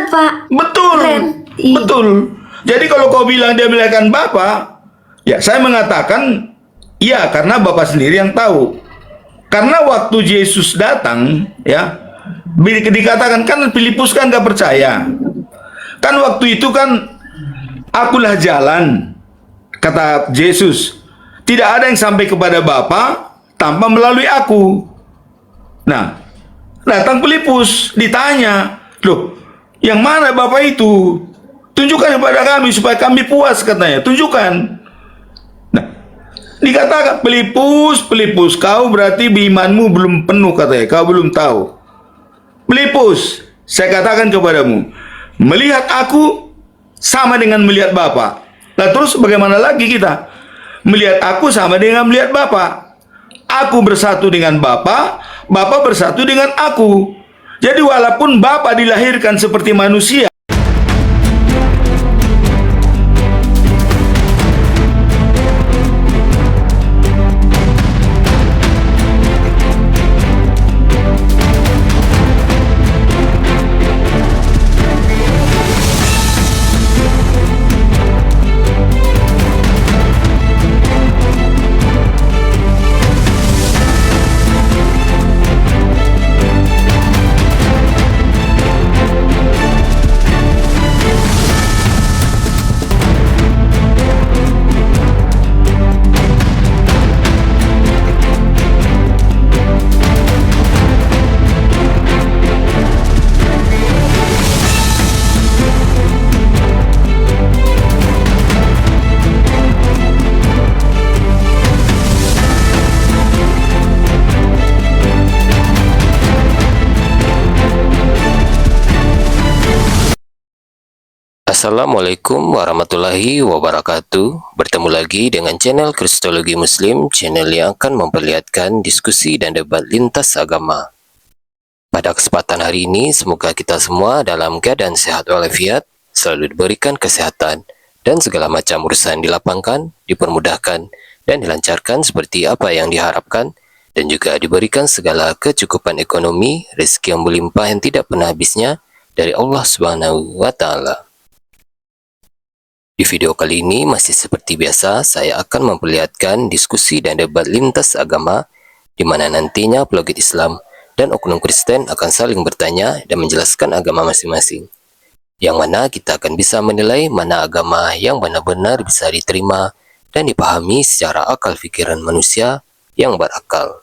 Pak. Betul, Keren. Iya. betul. Jadi kalau kau bilang dia memuliakan Bapa, ya saya mengatakan iya karena Bapa sendiri yang tahu. Karena waktu Yesus datang, ya dikatakan kan Filipus kan gak percaya. Kan waktu itu kan akulah jalan, kata Yesus. Tidak ada yang sampai kepada Bapa tanpa melalui aku. Nah, datang Filipus, ditanya, loh, yang mana Bapa itu? Tunjukkan kepada kami supaya kami puas, katanya. Tunjukkan. Nah, dikatakan, Filipus, kau berarti imanmu belum penuh, katanya. Kau belum tahu. Filipus, saya katakan kepadamu, melihat aku sama dengan melihat Bapa. Nah, terus bagaimana lagi kita? Melihat aku sama dengan melihat Bapa. Aku bersatu dengan Bapa, Bapa bersatu dengan aku. Jadi walaupun Bapa dilahirkan seperti manusia, Assalamualaikum warahmatullahi wabarakatuh. Bertemu lagi dengan channel Kristologi Muslim, channel yang akan memperlihatkan diskusi dan debat lintas agama. Pada kesempatan hari ini, semoga kita semua dalam keadaan sehat walafiat, selalu diberikan kesehatan, dan segala macam urusan dilapangkan, dipermudahkan, dan dilancarkan seperti apa yang diharapkan, dan juga diberikan segala kecukupan ekonomi, rezeki yang berlimpah yang tidak pernah habisnya dari Allah Subhanahu wa Ta'ala. Di video kali ini masih seperti biasa, saya akan memperlihatkan diskusi dan debat lintas agama di mana nantinya apologet Islam dan oknum Kristen akan saling bertanya dan menjelaskan agama masing-masing. Yang mana kita akan bisa menilai mana agama yang benar-benar bisa diterima dan dipahami secara akal pikiran manusia yang berakal.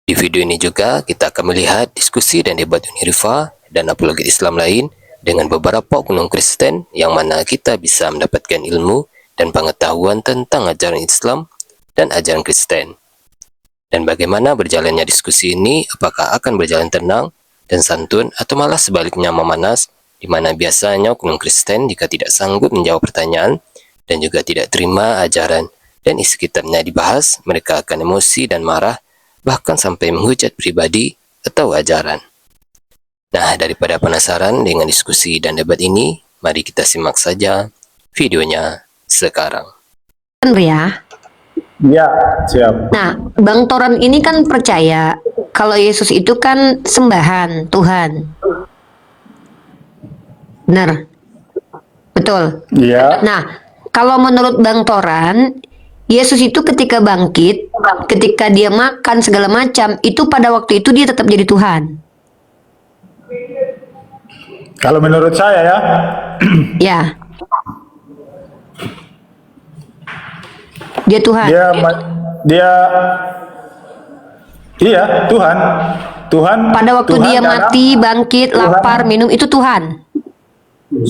Di video ini juga kita akan melihat diskusi dan debat Unirifa dan apologet Islam lain dengan beberapa oknum Kristen yang mana kita bisa mendapatkan ilmu dan pengetahuan tentang ajaran Islam dan ajaran Kristen. Dan bagaimana berjalannya diskusi ini, apakah akan berjalan tenang dan santun atau malah sebaliknya memanas, di mana biasanya oknum Kristen jika tidak sanggup menjawab pertanyaan dan juga tidak terima ajaran dan isi kitabnya dibahas, mereka akan emosi dan marah, bahkan sampai menghujat pribadi atau ajaran. Nah, daripada penasaran dengan diskusi dan debat ini, mari kita simak saja videonya sekarang. Ya. Ya, siap. Nah, Bang Toran ini kan percaya kalau Yesus itu kan sembahan Tuhan. Benar? Betul? Ya. Nah, kalau menurut Bang Toran, Yesus itu ketika bangkit, ketika dia makan segala macam, itu pada waktu itu dia tetap jadi Tuhan. Kalau menurut saya ya, Ya. Dia Tuhan. iya Tuhan. Pada waktu Tuhan dia dalam- mati, bangkit, Tuhan- lapar, minum, itu Tuhan.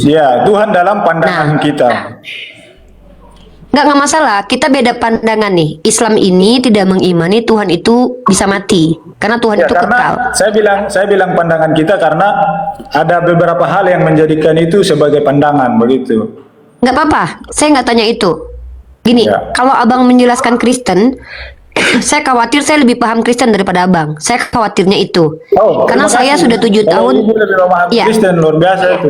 Ya, Tuhan dalam pandangan Nah. kita. Nggak masalah, kita beda pandangan nih. Islam ini tidak mengimani Tuhan itu bisa mati, karena Tuhan Ya, itu kekal. karena saya bilang pandangan kita karena ada beberapa hal yang menjadikan itu sebagai pandangan begitu. Nggak apa-apa, saya nggak tanya itu. Gini, Ya. kalau abang menjelaskan Kristen, saya khawatir saya lebih paham Kristen daripada abang. Saya khawatirnya itu. Oh, Karena terima saya kasih. sudah 7 Kalau tahun. ibu lebih memahami Ya. Kristen, luar biasa itu.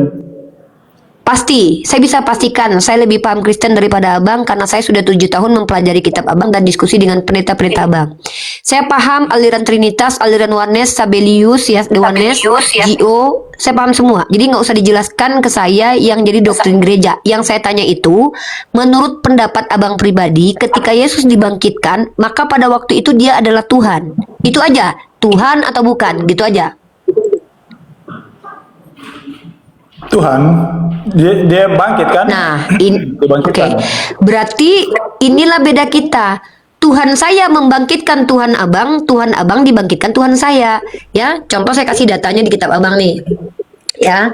Pasti, saya bisa pastikan saya lebih paham Kristen daripada Abang karena saya sudah 7 tahun mempelajari kitab Abang dan diskusi dengan pendeta-pendeta Abang. Saya paham aliran Trinitas, aliran Oneness, Sabellius, ya, Oneness, GO, saya paham semua. Jadi nggak usah dijelaskan ke saya yang jadi doktrin gereja. Yang saya tanya itu, menurut pendapat Abang pribadi, ketika Yesus dibangkitkan, maka pada waktu itu dia adalah Tuhan. Itu aja, Tuhan atau bukan, gitu aja. Tuhan, dia bangkit kan? Nah, Dia bangkit oke. kan? Berarti inilah beda kita. Tuhan saya membangkitkan Tuhan Abang dibangkitkan Tuhan saya. Ya, contoh saya kasih datanya di kitab Abang nih. Ya.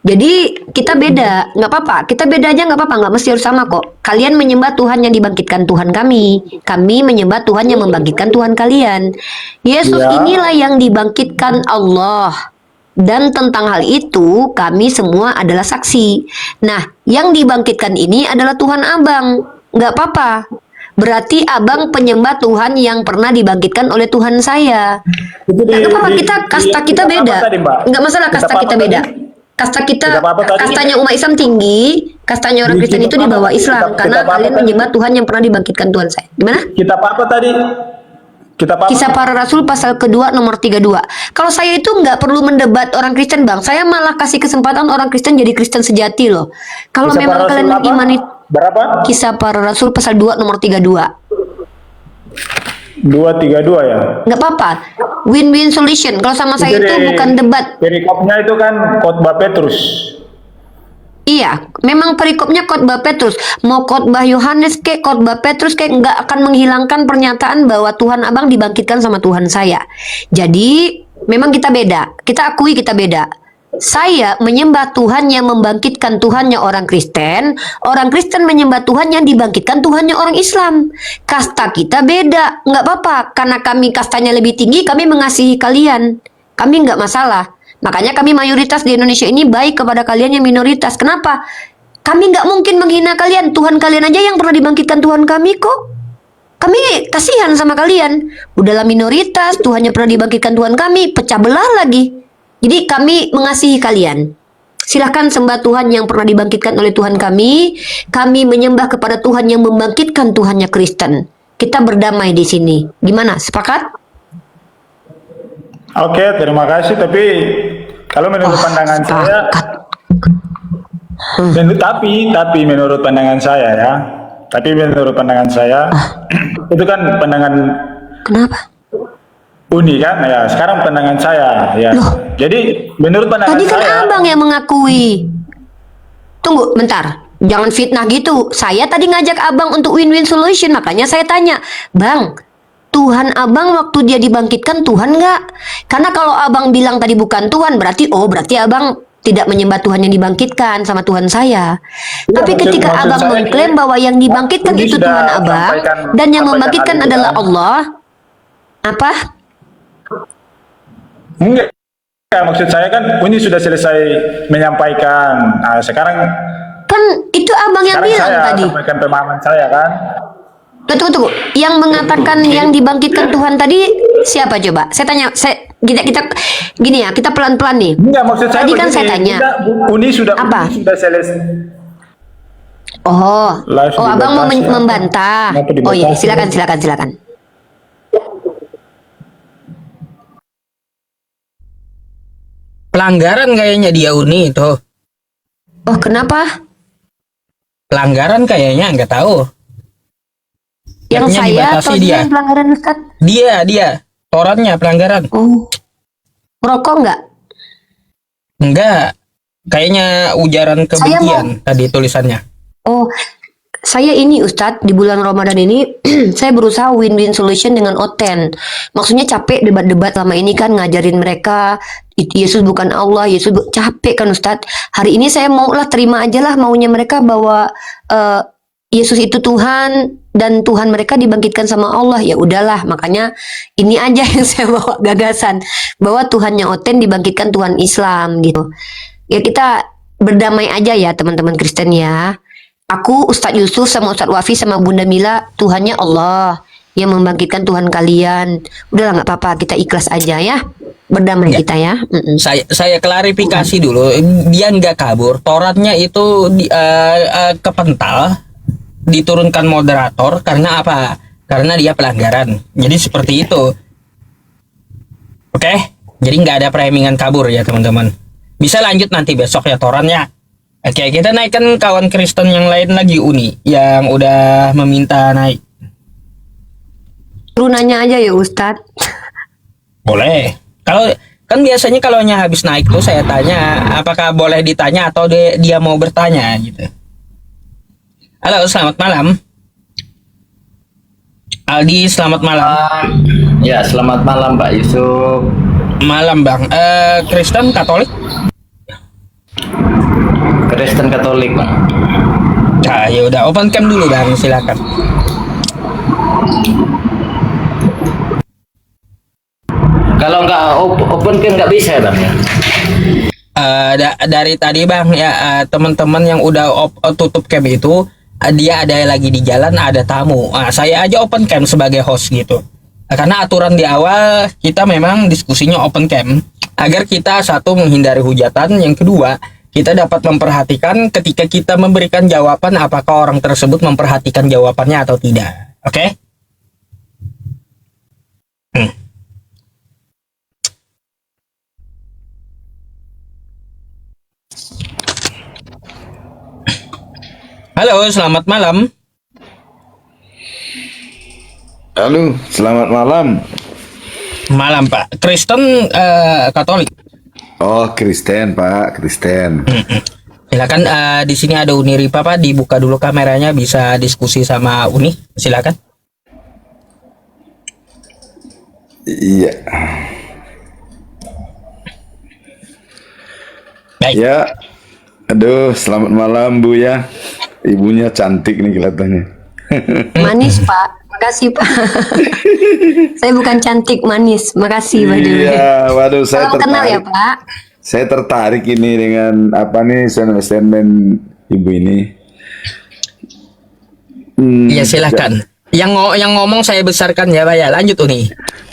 Jadi kita beda, nggak apa-apa. Kita beda aja nggak apa-apa, nggak mesti harus sama kok. Kalian menyembah Tuhan yang dibangkitkan Tuhan kami menyembah Tuhan yang membangkitkan Tuhan kalian. Yesus Ya. inilah yang dibangkitkan Allah. Dan tentang hal itu kami semua adalah saksi. Nah, yang dibangkitkan ini adalah Tuhan Abang. Nggak apa-apa. Berarti Abang penyembah Tuhan yang pernah dibangkitkan oleh Tuhan saya. Itu Nggak apa-apa, kita kasta kita kitab apa beda. tadi, Mbak? Nggak masalah Kitab kasta apa kita tadi? beda. Kasta kita, Kitab apa tadi? kastanya umat Islam tinggi, kastanya orang Di Kristen itu kitab di apa? bawah Islam. Kitab- Karena kitab apa kalian tadi? menyembah Tuhan yang pernah dibangkitkan Tuhan saya. Gimana? Kitab apa tadi? Kitab apa? Kisah Para Rasul pasal kedua nomor 32. Kalau saya itu nggak perlu mendebat orang Kristen, Bang. Saya malah kasih kesempatan orang Kristen jadi Kristen sejati loh. Kalau Kisah memang Para kalian Rasul apa? mengimani Berapa? Kisah Para Rasul pasal 2 nomor 32. 232 ya? Nggak apa-apa. Win-win solution. Kalau sama saya itu di- bukan debat. Perikopnya itu kan khotbah Petrus. Iya, memang perikopnya khotbah Petrus. Mau khotbah Yohanes kek, khotbah Petrus kek, nggak akan menghilangkan pernyataan bahwa Tuhan Abang dibangkitkan sama Tuhan saya. Jadi, memang kita beda. Kita akui kita beda. Saya menyembah Tuhan yang membangkitkan Tuhannya orang Kristen. Orang Kristen menyembah Tuhan yang dibangkitkan Tuhannya orang Islam. Kasta kita beda. Nggak apa-apa. Karena kami kastanya lebih tinggi, kami mengasihi kalian. Kami nggak masalah. Makanya kami mayoritas di Indonesia ini baik kepada kalian yang minoritas. Kenapa? Kami nggak mungkin menghina kalian. Tuhan kalian aja yang pernah dibangkitkan Tuhan kami kok. Kami kasihan sama kalian. Udahlah minoritas, Tuhannya pernah dibangkitkan Tuhan kami, pecah belah lagi. Jadi kami mengasihi kalian. Silahkan sembah Tuhan yang pernah dibangkitkan oleh Tuhan kami. Kami menyembah kepada Tuhan yang membangkitkan Tuhannya Kristen. Kita berdamai di sini. Gimana? Sepakat? Oke, terima kasih. Tapi kalau menurut pandangan saya, sepakat. tapi menurut pandangan saya ya, itu kan pandangan Kenapa? Uni kan, ya. Sekarang pandangan saya, ya. Loh. Jadi menurut pandangan Tadi kan saya, Abang yang mengakui. Tunggu, bentar. Jangan fitnah gitu. Saya tadi ngajak Abang untuk win-win solution. Makanya saya tanya, Bang, Tuhan Abang waktu dia dibangkitkan Tuhan nggak? Karena kalau Abang bilang tadi bukan Tuhan, berarti Abang tidak menyembah Tuhan yang dibangkitkan sama Tuhan saya. Iya, Tapi ketika maksud Abang saya mengklaim ini, bahwa yang dibangkitkan ini itu sudah Tuhan Abang dan yang sampaikan membangkitkan hal itu adalah kan. Allah, apa? enggak. Ya, maksud saya kan Uni sudah selesai menyampaikan. Nah, sekarang Kan itu Abang yang bilang saya tadi. sampaikan pemahaman saya kan. Tunggu. Yang mengatakan yang dibangkitkan Tuhan tadi siapa coba? Saya tanya, kita gini ya, kita pelan-pelan nih. Enggak, maksud saya Tadi kan begini, saya tanya. Uni sudah Apa? Uni sudah selesai. Live Abang mau dibatasi apa? membantah. Kenapa Oh iya, dibatasi? silakan. Pelanggaran kayaknya dia Uni itu. Oh, kenapa? Pelanggaran kayaknya nggak tahu. Yang Kayaknya saya dibatasi atau dia dia. yang pelanggaran Ustaz? Dia. Torannya pelanggaran. Oh. Merokok nggak? Enggak. Kayaknya ujaran kebencian tadi tulisannya. Oh, saya ini Ustadz di bulan Ramadan ini saya berusaha win-win solution dengan Oten. Maksudnya capek debat-debat selama ini kan ngajarin mereka Yesus bukan Allah, capek kan Ustadz. Hari ini saya maulah terima aja lah maunya mereka bahwa Yesus itu Tuhan dan Tuhan mereka dibangkitkan sama Allah. Ya udahlah, makanya ini aja yang saya bawa gagasan bahwa Tuhannya Oten dibangkitkan Tuhan Islam gitu. Ya kita berdamai aja ya teman-teman Kristen ya. Aku, Ustadz Yusuf, sama Ustadz Wafi, sama Bunda Mila, Tuhannya Allah yang membangkitkan Tuhan kalian. Udahlah nggak apa-apa, kita ikhlas aja ya. berdamai Ya. kita ya. Saya klarifikasi dulu, dia nggak kabur. Toratnya itu kepental, diturunkan moderator karena apa? Karena dia pelanggaran. Jadi seperti itu. Oke, jadi nggak ada premingan kabur ya teman-teman. Bisa lanjut nanti besok ya torannya. Oke, kita naikkan kawan Kristen yang lain lagi, Uni, yang udah meminta naik. Lu nanya aja ya Ustadz. Boleh. Kalau kan biasanya kalau habis naik tuh saya tanya apakah boleh ditanya atau dia mau bertanya gitu. Halo, selamat malam. Aldi, selamat malam. Ya, selamat malam Pak Yusuf. Malam Bang. Kristen Katolik? Kristen Katolik, Bang. Nah, ya udah open cam dulu Bang, silakan. Kalau nggak open kan nggak bisa Bang ya. Dari tadi Bang ya, teman-teman yang udah tutup cam itu dia ada lagi di jalan, ada tamu. Saya aja open cam sebagai host gitu. Karena aturan di awal kita memang diskusinya open cam agar kita satu menghindari hujatan, yang kedua kita dapat memperhatikan ketika kita memberikan jawaban apakah orang tersebut memperhatikan jawabannya atau tidak. Oke? Halo, selamat malam. Halo, selamat malam. Malam Pak. Kristen Katolik. Oh, Kristen Pak, Kristen. Silakan, di sini ada Uni Ripa Pak, dibuka dulu kameranya, bisa diskusi sama Uni. Silakan. Iya. Baik. Ya, aduh, selamat malam Bu ya. Ibunya cantik nih kelihatannya. Manis Pak. Makasih Pak. Saya bukan cantik, manis. Makasih by the way. Iya, waduh saya Salam kenal ya tertarik. Pak. Saya tertarik ini dengan apa nih statement ibu ini. Iya silakan. Yang ngomong saya besarkan ya Pak ya. Lanjut Uni.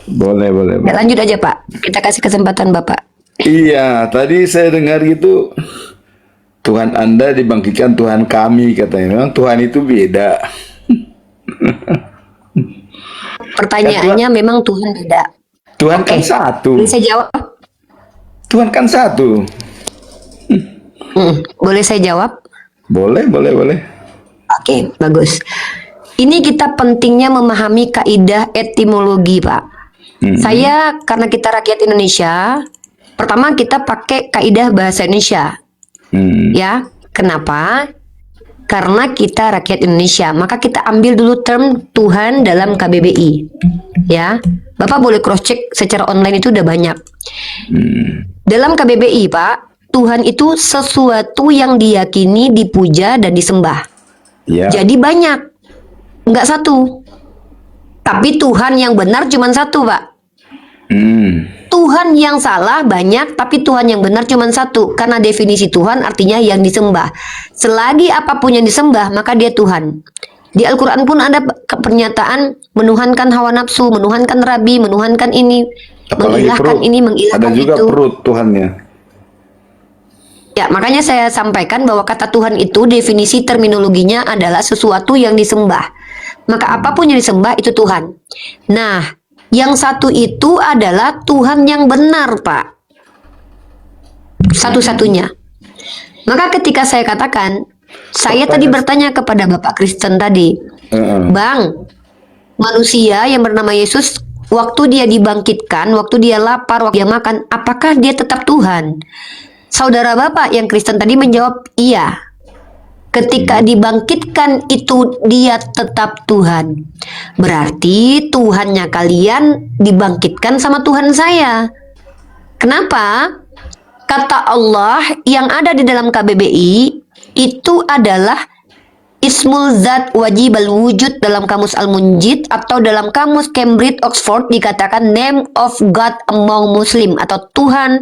Boleh, boleh. Ya, lanjut aja Pak. Kita kasih kesempatan Bapak. Iya, tadi saya dengar gitu. Tuhan Anda dibangkitkan Tuhan kami katanya. Memang Tuhan itu beda. Pertanyaannya memang Tuhan beda. Tuhan Oke. kan satu. Boleh saya jawab? Tuhan kan satu. Boleh saya jawab? Boleh, boleh, boleh. Oke, bagus. Ini kita pentingnya memahami kaidah etimologi, Pak. Saya karena kita rakyat Indonesia, pertama kita pakai kaidah bahasa Indonesia. Ya, kenapa? Karena kita rakyat Indonesia, maka kita ambil dulu term Tuhan dalam KBBI. Ya, Bapak boleh cross check secara online itu udah banyak. Dalam KBBI, Pak, Tuhan itu sesuatu yang diyakini, dipuja, dan disembah. Ya. Jadi banyak, nggak satu. Tapi Tuhan yang benar cuma satu, Pak. Tuhan yang salah banyak, tapi Tuhan yang benar cuma satu. Karena definisi Tuhan artinya yang disembah. Selagi apapun yang disembah, maka dia Tuhan. Di Al-Quran pun ada pernyataan menuhankan hawa nafsu, menuhankan rabi, menuhankan ini, Apalagi mengilahkan perut. ini, mengilahkan Ada juga itu. perut Tuhannya. Ya, makanya saya sampaikan bahwa kata Tuhan itu definisi terminologinya adalah sesuatu yang disembah. Maka apapun yang disembah itu Tuhan. Nah, yang satu itu adalah Tuhan yang benar, Pak. Satu-satunya. Maka ketika saya katakan, saya tadi bertanya kepada Bapak Kristen tadi, Bang, manusia yang bernama Yesus, waktu dia dibangkitkan, waktu dia lapar, waktu dia makan, apakah dia tetap Tuhan? Saudara Bapak yang Kristen tadi menjawab, iya. Ketika dibangkitkan itu dia tetap Tuhan. Berarti Tuhannya kalian dibangkitkan sama Tuhan saya. Kenapa? Kata Allah yang ada di dalam KBBI itu adalah Ismul Zat Wajib Al-Wujud dalam Kamus Al-Munjid, atau dalam Kamus Cambridge Oxford dikatakan Name of God Among Muslim, atau Tuhan,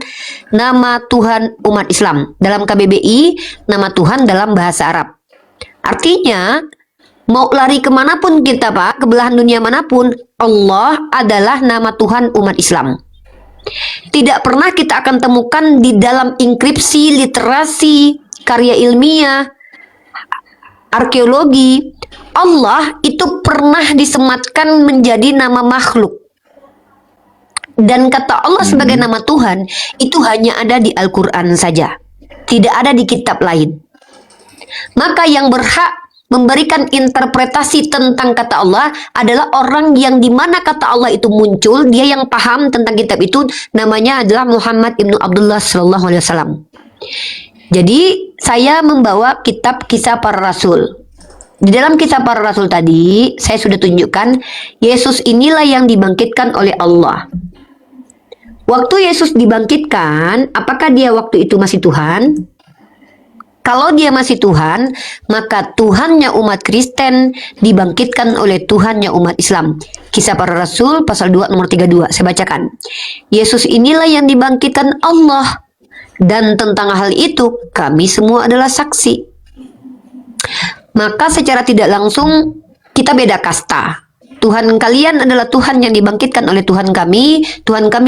nama Tuhan umat Islam. Dalam KBBI, nama Tuhan dalam bahasa Arab. Artinya, mau lari kemanapun kita Pak, ke belahan dunia manapun, Allah adalah nama Tuhan umat Islam. Tidak pernah kita akan temukan di dalam inskripsi, literasi, karya ilmiah, arkeologi, Allah itu pernah disematkan menjadi nama makhluk. Dan kata Allah sebagai nama Tuhan itu hanya ada di Al-Quran saja, tidak ada di kitab lain. Maka yang berhak memberikan interpretasi tentang kata Allah adalah orang yang dimana kata Allah itu muncul, dia yang paham tentang kitab itu, namanya adalah Muhammad ibnu Abdullah sallallahu alaihi wasallam. Jadi saya membawa kitab Kisah Para Rasul. Di dalam Kisah Para Rasul tadi saya sudah tunjukkan Yesus inilah yang dibangkitkan oleh Allah. Waktu Yesus dibangkitkan, apakah dia waktu itu masih Tuhan? Kalau dia masih Tuhan, maka Tuhannya umat Kristen dibangkitkan oleh Tuhannya umat Islam. Kisah Para Rasul pasal 2 nomor 32. Saya bacakan. Yesus inilah yang dibangkitkan Allah. Dan tentang hal itu, kami semua adalah saksi. Maka secara tidak langsung, kita beda kasta. Tuhan kalian adalah Tuhan yang dibangkitkan oleh Tuhan kami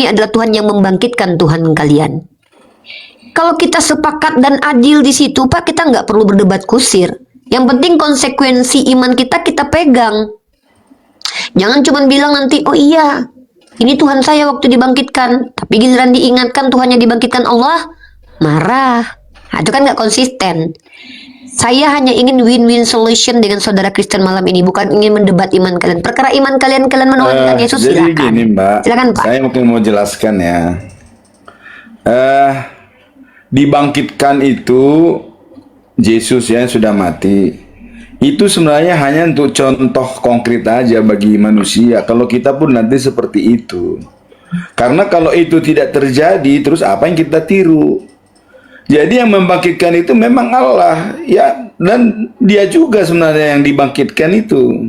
adalah Tuhan yang membangkitkan Tuhan kalian. Kalau kita sepakat dan adil di situ, Pak, kita nggak perlu berdebat kusir. Yang penting konsekuensi iman kita pegang. Jangan cuma bilang nanti, oh iya, ini Tuhan saya waktu dibangkitkan, tapi giliran diingatkan Tuhannya dibangkitkan Allah, marah. Nah, itu kan nggak konsisten. Saya hanya ingin win-win solution dengan saudara Kristen malam ini, bukan ingin mendebat iman kalian. Perkara iman kalian menolak Yesus, jadi silakan. gini, Mbak. Silakan, Pak. Saya mungkin mau jelaskan ya. Dibangkitkan itu Yesus ya sudah mati. Itu sebenarnya hanya untuk contoh konkret aja bagi manusia. Kalau kita pun nanti seperti itu. Karena kalau itu tidak terjadi, terus apa yang kita tiru? Jadi yang membangkitkan itu memang Allah, ya, dan dia juga sebenarnya yang dibangkitkan itu.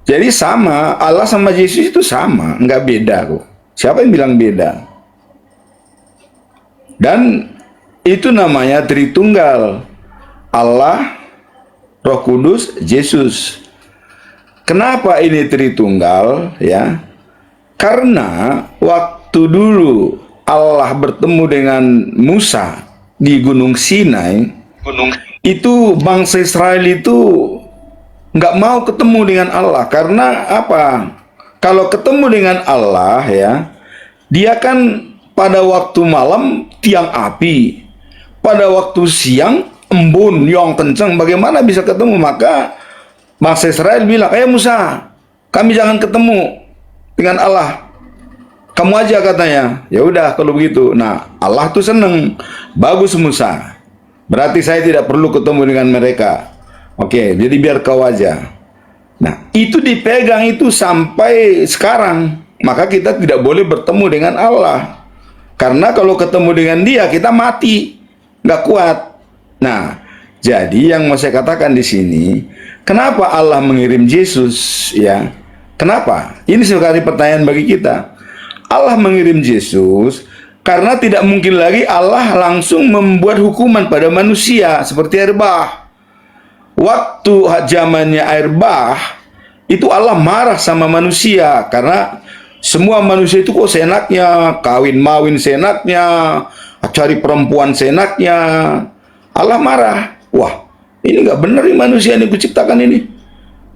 Jadi sama, Allah sama Yesus itu sama, nggak beda kok. Siapa yang bilang beda? Dan itu namanya Tritunggal. Allah, Roh Kudus, Yesus. Kenapa ini Tritunggal? Ya, karena waktu dulu Allah bertemu dengan Musa di Gunung Sinai, itu bangsa Israel itu nggak mau ketemu dengan Allah. Karena apa? Kalau ketemu dengan Allah ya, dia kan pada waktu malam tiang api, pada waktu siang embun yang kencang, bagaimana bisa ketemu? Maka bangsa Israel bilang, Musa, kami jangan ketemu dengan Allah, kamu aja katanya. Ya udah kalau begitu. Nah, Allah tuh seneng. Bagus Musa. Berarti saya tidak perlu ketemu dengan mereka. Oke, jadi biar kau aja. Nah, itu dipegang itu sampai sekarang. Maka kita tidak boleh bertemu dengan Allah. Karena kalau ketemu dengan dia, kita mati. Nggak kuat. Nah, jadi yang mau saya katakan di sini, kenapa Allah mengirim Yesus? Ya, kenapa? Ini sekali pertanyaan bagi kita. Allah mengirim Yesus karena tidak mungkin lagi Allah langsung membuat hukuman pada manusia seperti air bah. Waktu zamannya air bah, itu Allah marah sama manusia karena semua manusia itu kok seenaknya, kawin-mawin seenaknya, cari perempuan seenaknya. Allah marah. Wah, ini nggak benar nih manusia yang kuciptakan ini.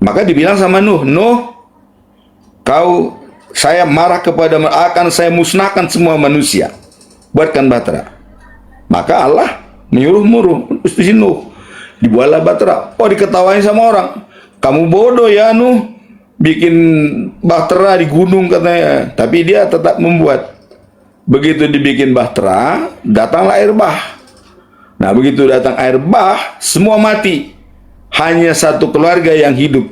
Maka dibilang sama Nuh, saya marah kepada, akan saya musnahkan semua manusia. Buatkan bahtera. Maka Allah menyuruh Nuh, dibuatlah bahtera. Oh, diketawain sama orang. Kamu bodoh ya Nuh, bikin bahtera di gunung katanya. Tapi dia tetap membuat. Begitu dibikin bahtera, datanglah air bah. Nah, begitu datang air bah, semua mati. Hanya satu keluarga yang hidup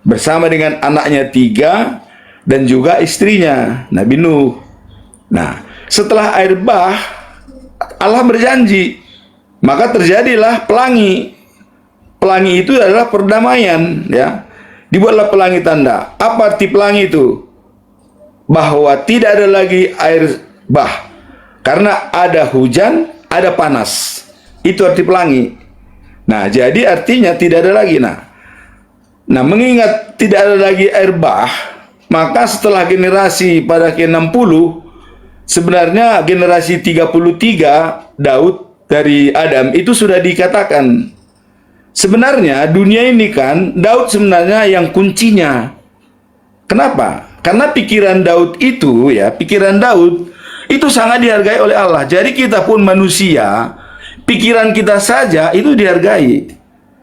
bersama dengan anaknya 3 dan juga istrinya, Nabi Nuh. Nah, setelah air bah, Allah berjanji, maka terjadilah pelangi. Pelangi itu adalah perdamaian, ya. Dibuatlah pelangi tanda. Apa arti pelangi itu? Bahwa tidak ada lagi air bah. Karena ada hujan, ada panas. Itu arti pelangi. Nah, jadi artinya tidak ada lagi. Nah, mengingat tidak ada lagi air bah, maka setelah generasi pada ke-60, sebenarnya generasi 33 Daud dari Adam itu sudah dikatakan. Sebenarnya dunia ini kan Daud sebenarnya yang kuncinya. Kenapa? Karena pikiran Daud itu itu sangat dihargai oleh Allah. Jadi kita pun manusia, pikiran kita saja itu dihargai.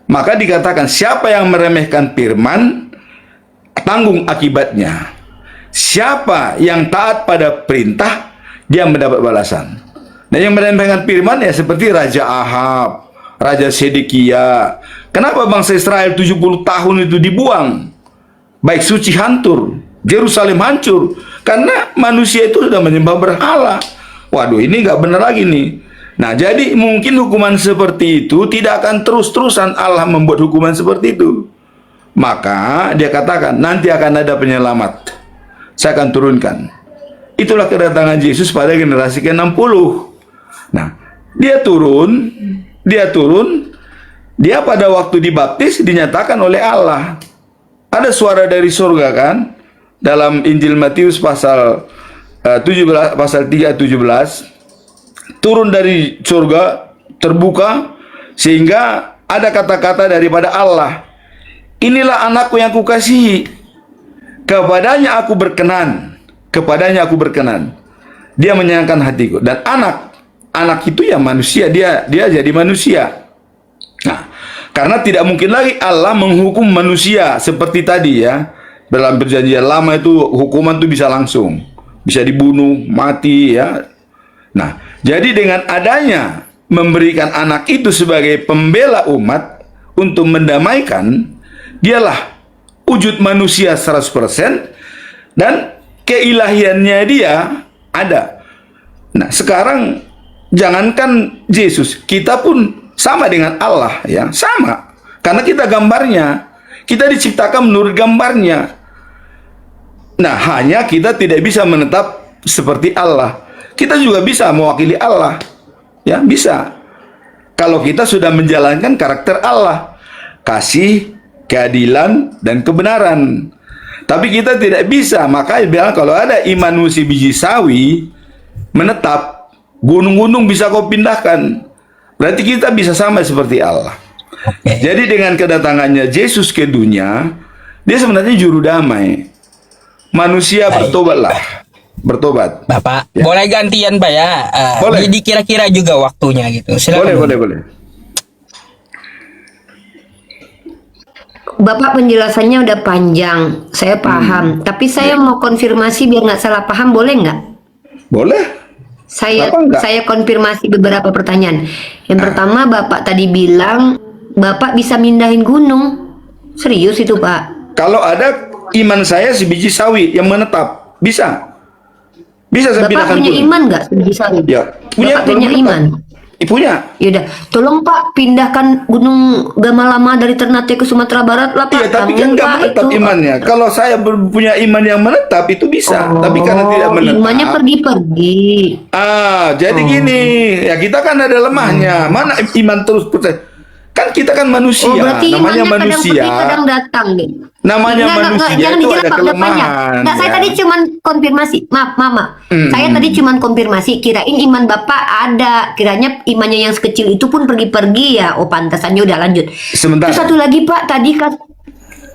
Maka dikatakan siapa yang meremehkan firman, tanggung akibatnya. Siapa yang taat pada perintah, dia mendapat balasan. Dan yang meremehkan firman ya seperti Raja Ahab, Raja Sedekia. Kenapa bangsa Israel 70 tahun itu dibuang? Baik suci hancur, Yerusalem hancur. Karena manusia itu sudah menyembah berhala. Waduh, ini nggak benar lagi nih. Nah, jadi mungkin hukuman seperti itu tidak akan terus-terusan Allah membuat hukuman seperti itu. Maka dia katakan, nanti akan ada penyelamat. Saya akan turunkan. Itulah kedatangan Yesus pada generasi ke-60. Nah, dia turun, dia pada waktu dibaptis dinyatakan oleh Allah. Ada suara dari surga kan? Dalam Injil Matius pasal 17 pasal 3:17, turun dari surga, terbuka, sehingga ada kata-kata daripada Allah. Inilah anakku yang kukasihi, kepadanya aku berkenan, dia menyenangkan hatiku. Dan anak itu ya manusia, dia jadi manusia. Nah, karena tidak mungkin lagi Allah menghukum manusia seperti tadi ya. Dalam perjanjian lama itu hukuman itu bisa langsung, bisa dibunuh, mati ya. Nah, jadi dengan adanya memberikan anak itu sebagai pembela umat untuk mendamaikan, dialah wujud manusia 100% dan keilahiannya dia ada. Nah, sekarang jangankan Yesus, kita pun sama dengan Allah ya, sama. Karena kita gambarnya, kita diciptakan menurut gambarnya. Nah, hanya kita tidak bisa menetap seperti Allah. Kita juga bisa mewakili Allah. Ya, bisa. Kalau kita sudah menjalankan karakter Allah, kasih, keadilan, dan kebenaran. Tapi kita tidak bisa. Maka bilang kalau ada iman musi biji sawi menetap, gunung-gunung bisa kau pindahkan. Berarti kita bisa sama seperti Allah. Jadi dengan kedatangannya Yesus ke dunia, dia sebenarnya juru damai. Manusia bertobat. Bapak, Ya. boleh gantian Pak ya? Boleh. Jadi kira-kira juga waktunya gitu. Silakan. Boleh. Bapak penjelasannya udah panjang, saya paham. Tapi saya mau konfirmasi biar nggak salah paham, boleh nggak? Boleh. Saya Kenapa nggak? saya konfirmasi beberapa pertanyaan. Yang pertama, Bapak tadi bilang Bapak bisa mindahin gunung. Serius itu, Pak? Kalau ada iman saya sebiji sawi yang menetap, bisa saya Bapak pindahkan punya gunung. iman nggak sebiji sawi? Ya, Bapak punya belum iman? menetap. Punya. Yaudah, tolong Pak pindahkan gunung Gamalama dari Ternate ke Sumatera Barat lah Pak. Iya, tapi kan Amin, nggak Pak, menetap itu. imannya. Kalau saya punya iman yang menetap itu bisa, tapi karena tidak menetap. Imannya pergi-pergi. Jadi gini, ya kita kan ada lemahnya. Mana iman terus percaya? Kan kita kan manusia, Berarti namanya imannya kadang manusia. pergi, kadang datang deh. Namanya manusia jangan itu dijawab, ada Pak, udah panjang. kelemahan. Nggak, saya ya. tadi cuman konfirmasi. Maaf, Mama. Saya tadi cuman konfirmasi. Kirain iman Bapak ada. Kiranya imannya yang sekecil itu pun pergi-pergi ya. Oh, pantasannya udah lanjut. Sebentar. Terus satu lagi Pak, tadi kan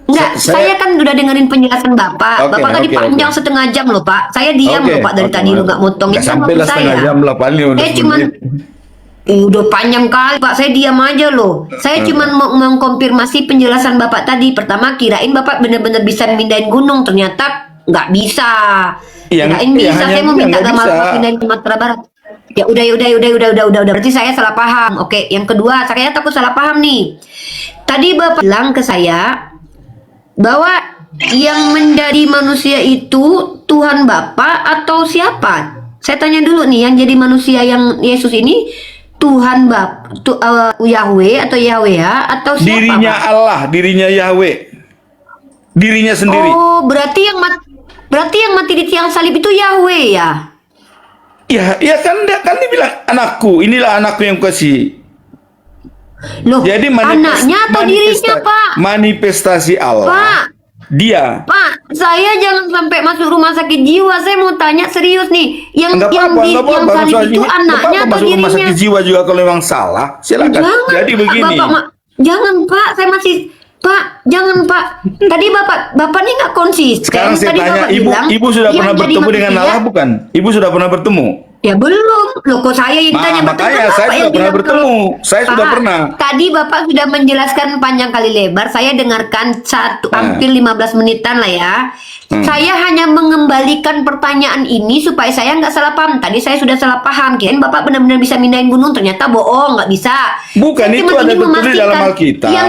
enggak, saya kan udah dengerin penjelasan Bapak. Oke, Bapak tadi oke, panjang oke. setengah jam loh Pak. Saya diam Oke, loh Pak dari oke, tadi oke. lo nggak motongin Nggak sama sampai lah saya. setengah jam lah, paling udah Saya 10 cuman menit. udah panjang kali Pak, saya diam aja loh. Saya cuman mau mengkonfirmasi penjelasan Bapak tadi. Pertama kirain Bapak bener-bener bisa mindahin gunung, ternyata nggak bisa. Kirain bisa, hanya saya mau minta nggak Gamal bisa. pindahin ke Sumatera Barat. Ya udah. Berarti saya salah paham. Oke, yang kedua, saya takut salah paham nih. Tadi Bapak bilang ke saya bahwa yang menjadi manusia itu Tuhan Bapak atau siapa? Saya tanya dulu nih, yang jadi manusia yang Yesus ini Tuhan Yahweh atau Yahweh atau siapa? Dirinya Pak? Allah, dirinya Yahweh. Dirinya sendiri. Oh, berarti yang mati di tiang salib itu Yahweh ya? Ya kan dia bilang anakku, inilah anakku yang kasih. Loh, Jadi anaknya atau dirinya, Pak? manifestasi Allah. Pak, dia. Pak, saya jangan sampai masuk rumah sakit jiwa. Saya mau tanya serius nih. Yang Enggak yang apa-apa, di enggak yang apa-apa. salib Soal itu ini, enggak anaknya apa-apa atau masuk rumah dirinya? sakit jiwa juga kalau memang salah. Silakan. Jangan, Jadi Pak, begini. jangan Pak, saya masih Pak, jangan Pak. Tadi Bapak nih nggak konsisten. Sekarang saya Tadi tanya, Bapak ibu bilang, sudah yang pernah jadi bertemu dengan manusia- Allah bukan? Ibu sudah pernah bertemu? Ya belum. Loh kok saya yang ditanya bertemu? Makanya Kan saya Bapak sudah yang pernah bilang bertemu. Saya sudah Pak, pernah. Tadi Bapak sudah menjelaskan panjang kali lebar. Saya dengarkan hampir 15 menitan lah ya. Saya hanya mengembalikan pertanyaan ini supaya saya nggak salah paham. Tadi saya sudah salah paham. Kirain Bapak benar-benar bisa mindahin gunung. Ternyata bohong, nggak bisa. Bukan, Saya itu cuma ada ingin tertulis dalam memastikan Alkitab. Yang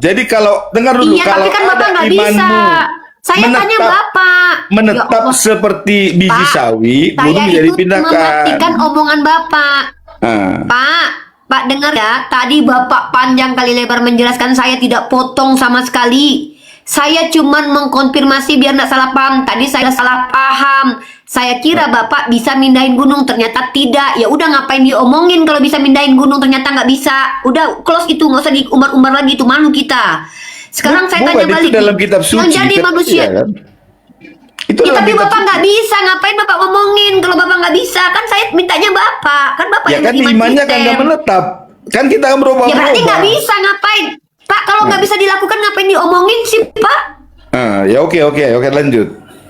Jadi kalau dengar dulu, Iya, kalau tapi kan Bapak ada nggak bisa. imanmu Saya tanya Bapak. menetap Ya Allah. seperti biji Pak, sawi, saya gunung bisa itu dipindahkan. memastikan omongan Bapak. Ah. Pak dengar ya. Tadi Bapak panjang kali lebar menjelaskan, saya tidak potong sama sekali. Saya cuman mengkonfirmasi biar nggak salah paham. Tadi saya salah paham. Saya kira Bapak bisa mindahin gunung, ternyata tidak. Ya udah, ngapain diomongin kalau bisa mindahin gunung, ternyata nggak bisa. Udah close itu, nggak usah diumbar-umbar lagi, itu malu kita. Sekarang saya Bukan, tanya itu balik. dalam kitab suci. Yang jadi kan? manusia. Iya, kan? Itu Ya, dalam tapi kitab Bapak suci. nggak bisa. Ngapain Bapak ngomongin kalau Bapak nggak bisa? Kan saya mintanya Bapak. Kan Bapak Ya yang kan beriman imannya kan sistem. nggak menetap. Kan kita akan berubah-ubah. Ya berarti nggak bisa, ngapain? Pak, kalau nggak bisa dilakukan ngapain diomongin sih, Pak? Ya oke lanjut.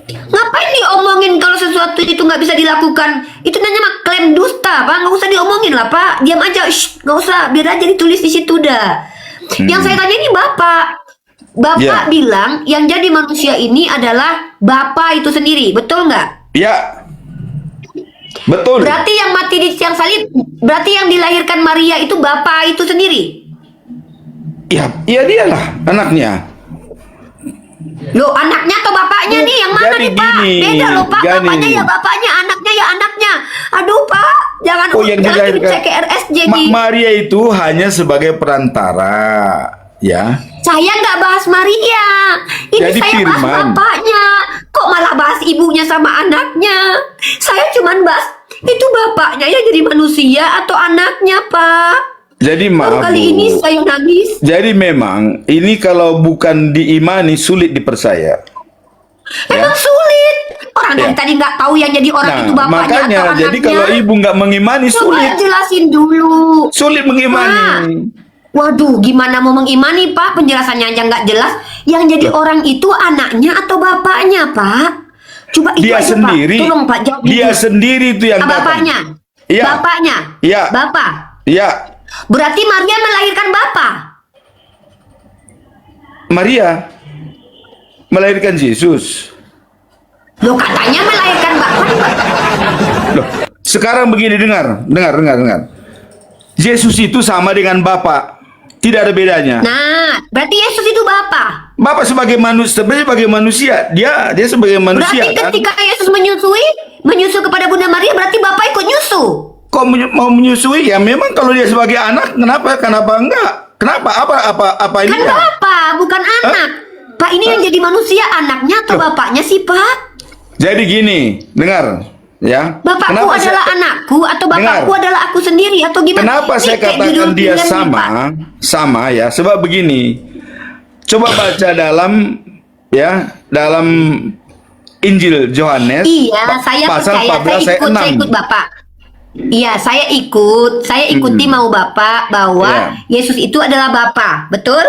Ngapain diomongin kalau sesuatu itu nggak bisa dilakukan? Itu namanya mah klaim dusta, Pak. Nggak usah diomongin lah, Pak. Diam aja, shh, nggak usah. Biar aja ditulis di situ dah. Yang saya tanya ini Bapak. Bapak Ya. bilang yang jadi manusia ini adalah Bapak itu sendiri, betul nggak? Ya. Betul. Berarti yang mati di tiang salib, berarti yang dilahirkan Maria itu Bapak itu sendiri. Ya dialah anaknya. Loh, anaknya atau bapaknya nih? Yang mana Jadi nih, Pak? gini, Beda loh, Pak. gini. Bapaknya ya bapaknya, anaknya ya anaknya. Aduh, Pak. Jangan Yang jangan dilahirkan cek ke RSJ nih. Maria itu hanya sebagai perantara, ya. Saya nggak bahas Maria. Ini Jadi saya bahas Firman. bapaknya. Kok malah bahas ibunya sama anaknya? Saya cuman bahas itu bapaknya yang jadi manusia atau anaknya, Pak. Jadi Baru maaf, kali ini Bu. saya nangis. Jadi memang ini kalau bukan diimani sulit dipercaya. Emang sulit. Orang dari Ya. tadi nggak tahu yang jadi orang itu Nah, bapaknya makanya atau anaknya. jadi kalau ibu nggak mengimani Coba sulit, jelasin dulu. sulit mengimani. Waduh, gimana mau mengimani, Pak? Penjelasannya aja nggak jelas. Yang jadi orang itu anaknya atau bapaknya, Pak? Coba itu Dia aja, sendiri, Pak. Tolong, Pak, jawab. dia jujur. sendiri itu yang datang. Bapaknya. Iya. Bapaknya. Iya. Bapak. Ya, Berarti Maria melahirkan Bapak. Maria melahirkan Yesus. Loh, katanya melahirkan Bapak. Loh, sekarang begini, dengar. Yesus itu sama dengan Bapa. Tidak ada bedanya. Nah, berarti Yesus itu Bapak. Bapak sebagai manusia, dia sebagai manusia Berarti kan. ketika Yesus menyusu kepada Bunda Maria, berarti Bapak ikut nyusu. Kok mau menyusui? Ya memang kalau dia sebagai anak, kenapa enggak? Kenapa? Apa ini? Kan Bapak, bukan anak. Pak, ini yang jadi manusia anaknya atau Loh. bapaknya sih, Pak? Jadi gini, dengar ya. Bapakku Kenapa adalah anakku atau bapakku Dengar. adalah aku sendiri atau gimana? Kenapa Ini saya kayak katakan judul dia film nih, Pak. sama ya? Sebab begini. Coba baca dalam Injil Yohanes Iya, saya pasal percaya, 14 saya ayat 6. ikut Bapak. Iya, saya ikuti mau Bapak bahwa Ya. Yesus itu adalah Bapak, betul?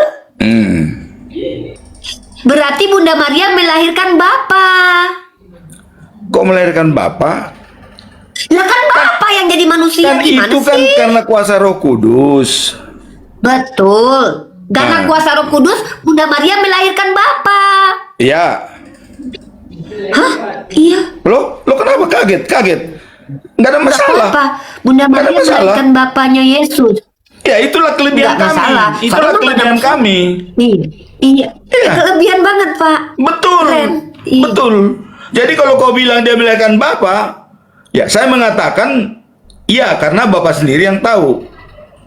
Berarti Bunda Maria melahirkan Bapak. Kok melahirkan Bapa? Lah kan Bapak yang jadi manusia, Kan gimana itu kan sih? karena kuasa Roh Kudus. Betul. Karena Nah. kuasa Roh Kudus, Bunda Maria melahirkan Bapak. Ya. Hah? Iya. Lo kenapa kaget? Nggak ada Nggak masalah. apa-apa. Bunda Nggak ada Maria masalah. melahirkan bapaknya Yesus. Ya itulah kelebihan Nggak kami. masalah. Itulah Kalau memang kelebihan ada masalah. kami. Iya. Iya. Kelebihan banget, Pak. Betul. Keren. Iya. Betul. Jadi kalau kau bilang dia melahirkan Bapa, ya saya mengatakan iya karena Bapa sendiri yang tahu.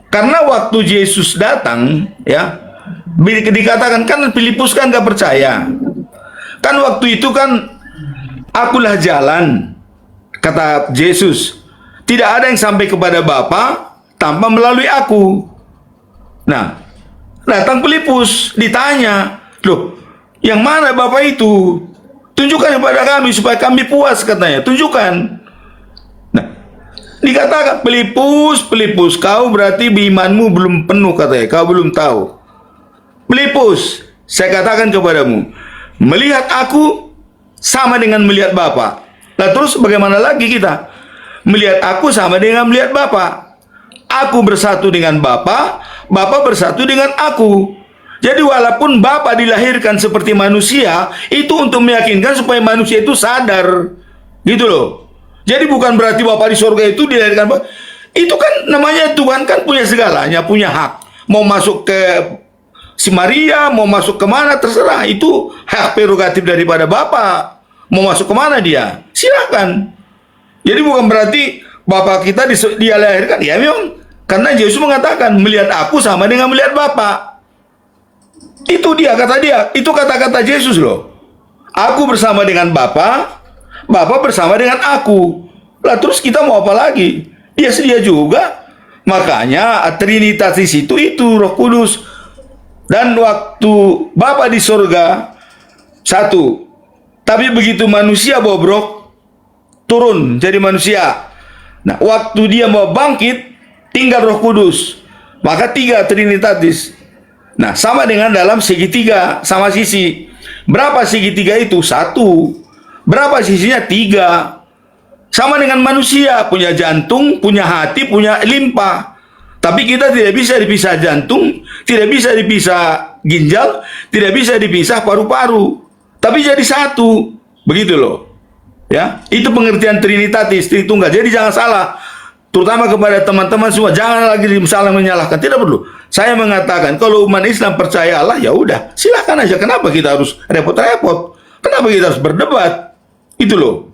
Karena waktu Yesus datang, ya dikatakan kan Filipus kan gak percaya. Kan waktu itu kan akulah jalan, kata Yesus. Tidak ada yang sampai kepada Bapa tanpa melalui aku. Nah, datang Filipus ditanya, loh, Yang mana Bapa itu? Tunjukkan kepada kami supaya kami puas, katanya. Tunjukkan. Nah, dikatakan, Filipus, Filipus, kau berarti imanmu belum penuh, katanya. Kau belum tahu. Filipus, saya katakan kepadamu, melihat aku sama dengan melihat Bapa. Nah terus bagaimana lagi kita? Melihat aku sama dengan melihat Bapa. Aku bersatu dengan Bapa, Bapa bersatu dengan aku. Jadi walaupun Bapa dilahirkan seperti manusia, itu untuk meyakinkan supaya manusia itu sadar. Gitu loh. Jadi bukan berarti Bapa di surga itu dilahirkan. Itu kan namanya Tuhan kan punya segalanya, punya hak. Mau masuk ke si Maria, mau masuk kemana terserah. Itu hak prerogatif daripada Bapa. Mau masuk kemana dia? Silakan. Jadi bukan berarti Bapa kita dia lahirkan. Ya memang. Karena Yesus mengatakan, melihat aku sama dengan melihat Bapa. Itu dia, kata dia. Itu kata-kata Yesus loh. Aku bersama dengan Bapa, Bapa bersama dengan aku. Lah terus kita mau apa lagi? Dia sedia juga. Makanya Trinitas di situ itu Roh Kudus. Dan waktu Bapa di surga satu. Tapi begitu manusia bobrok turun jadi manusia. Nah, waktu dia mau bangkit tinggal Roh Kudus. Maka tiga Trinitatis. Nah, sama dengan dalam segitiga, sama sisi. Berapa segitiga itu? Satu. Berapa sisinya? Tiga. Sama dengan manusia, punya jantung, punya hati, punya limpa. Tapi kita tidak bisa dipisah jantung, tidak bisa dipisah ginjal, tidak bisa dipisah paru-paru. Tapi jadi satu. Begitu loh. Ya, itu pengertian Trinitatis, Tritunggal. Jadi jangan salah. Terutama kepada teman-teman semua, jangan lagi salah menyalahkan. Tidak perlu. Saya mengatakan kalau umat Islam percaya Allah, ya udah, silahkan aja. Kenapa kita harus repot-repot? Kenapa kita harus berdebat? Itu loh.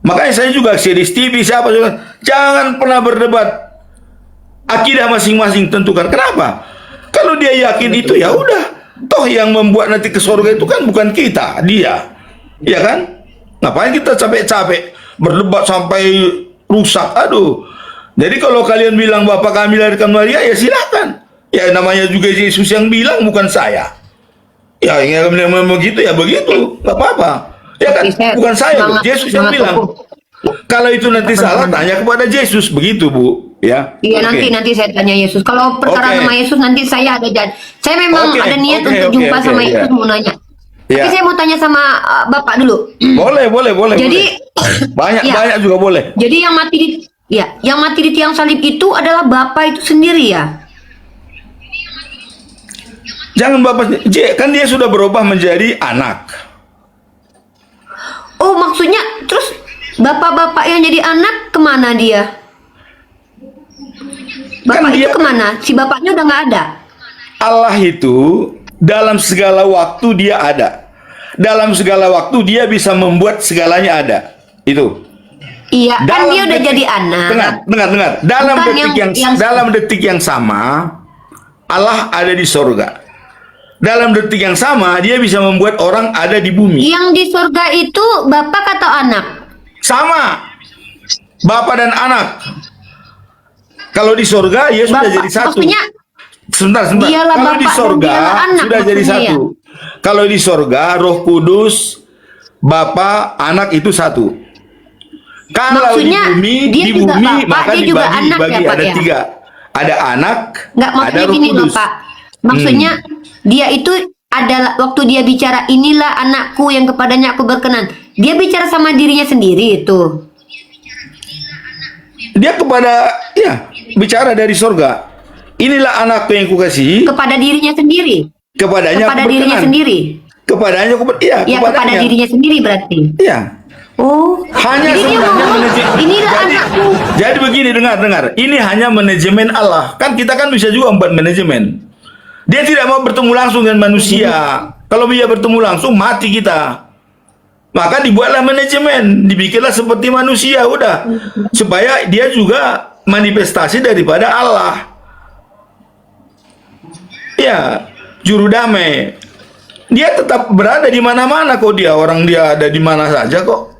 Makanya saya juga series TV siapa juga, jangan pernah berdebat. Akidah masing-masing tentukan. Kenapa? Kalau dia yakin itu, ya udah. Toh yang membuat nanti ke surga itu kan bukan kita, dia. Ya kan? Ngapain kita capek-capek berdebat sampai rusak? Aduh. Jadi kalau kalian bilang Bapak kami lahirkan Maria, ya silakan. Ya namanya juga Yesus yang bilang, bukan saya. Ya yang begitu ya begitu, nggak apa-apa. Ya kan, bukan saya, Yesus yang bilang. Kalau itu nanti salah, tanya kepada Yesus, begitu Bu. Ya. Iya, nanti saya tanya Yesus. Kalau perkara nama Yesus nanti saya ada saya memang ada niat untuk jumpa sama Yesus, mau nanya. Tapi saya mau tanya sama Bapak dulu. Boleh. Jadi banyak juga boleh. Jadi yang mati di tiang salib itu adalah Bapak itu sendiri ya? Jangan Bapak, kan dia sudah berubah menjadi anak. Oh, maksudnya terus Bapak-bapak yang jadi anak kemana dia? Bapak Kan itu dia- kemana? Si bapaknya udah nggak ada. Allah itu dalam segala waktu dia ada. Dalam segala waktu dia bisa membuat segalanya ada. Itu. Iya, kan Dalam dia udah detik- jadi anak. Dengar. Dalam Bukan detik dalam detik yang sama Allah ada di sorga. Dalam detik yang sama dia bisa membuat orang ada di bumi. Yang di surga itu bapak atau anak? Sama. Bapak dan anak. Kalau di sorga ya sudah Bapak, jadi satu. maksudnya Sebentar. dialah Kalau di Bapak dan sorga dialah anak, sudah jadi maksudnya satu. Kalau di sorga Roh Kudus, Bapa, Anak itu satu. Kalau Maksudnya, dia di juga bumi Bapak, maka dia juga anak dibagi ya, Pak, ada ya? tiga. Ada anak, Nggak, ada maksudnya Roh gini loh Kudus. Pak. Maksudnya dia itu adalah waktu dia bicara inilah anakku yang kepadanya aku berkenan. Dia bicara sama dirinya sendiri itu. Dia kepada bicara dari sorga. Inilah anakku yang kukasihi, Kepada dirinya sendiri. kepadanya Kepada aku dirinya berkenan. sendiri. Kepadanya aku Ya, kepada kepadanya. dirinya sendiri berarti. Iya. Oh, Hanya jadi dia sebenarnya ngomong, inilah anakku. Jadi begini, dengar. Ini hanya manajemen Allah. Kan kita kan bisa juga membuat manajemen. Dia tidak mau bertemu langsung dengan manusia. Kalau dia bertemu langsung mati kita. Maka dibuatlah manajemen, dibikinlah seperti manusia udah. Supaya dia juga manifestasi daripada Allah. Ya, juru damai. Dia tetap berada di mana-mana kok dia ada di mana saja kok.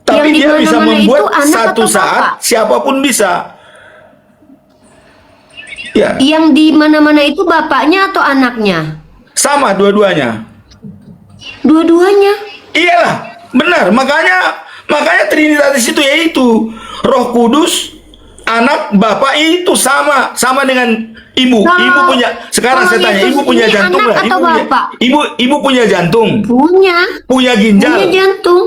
Tapi Yang di dia bisa mana-mana membuat itu anak satu atau saat bapak? siapapun bisa. Ya, Yang di mana-mana itu bapaknya atau anaknya? sama dua-duanya. Dua-duanya. Iyalah, benar. Makanya Trinitatis itu yaitu Roh Kudus, Anak, Bapa itu sama dengan ibu. Kalau- Ibu punya. Sekarang kalau saya tanya, Yesus ibu punya ini jantung anak nggak? atau bapak? Ibu punya jantung, Punya. punya ginjal, Punya jantung.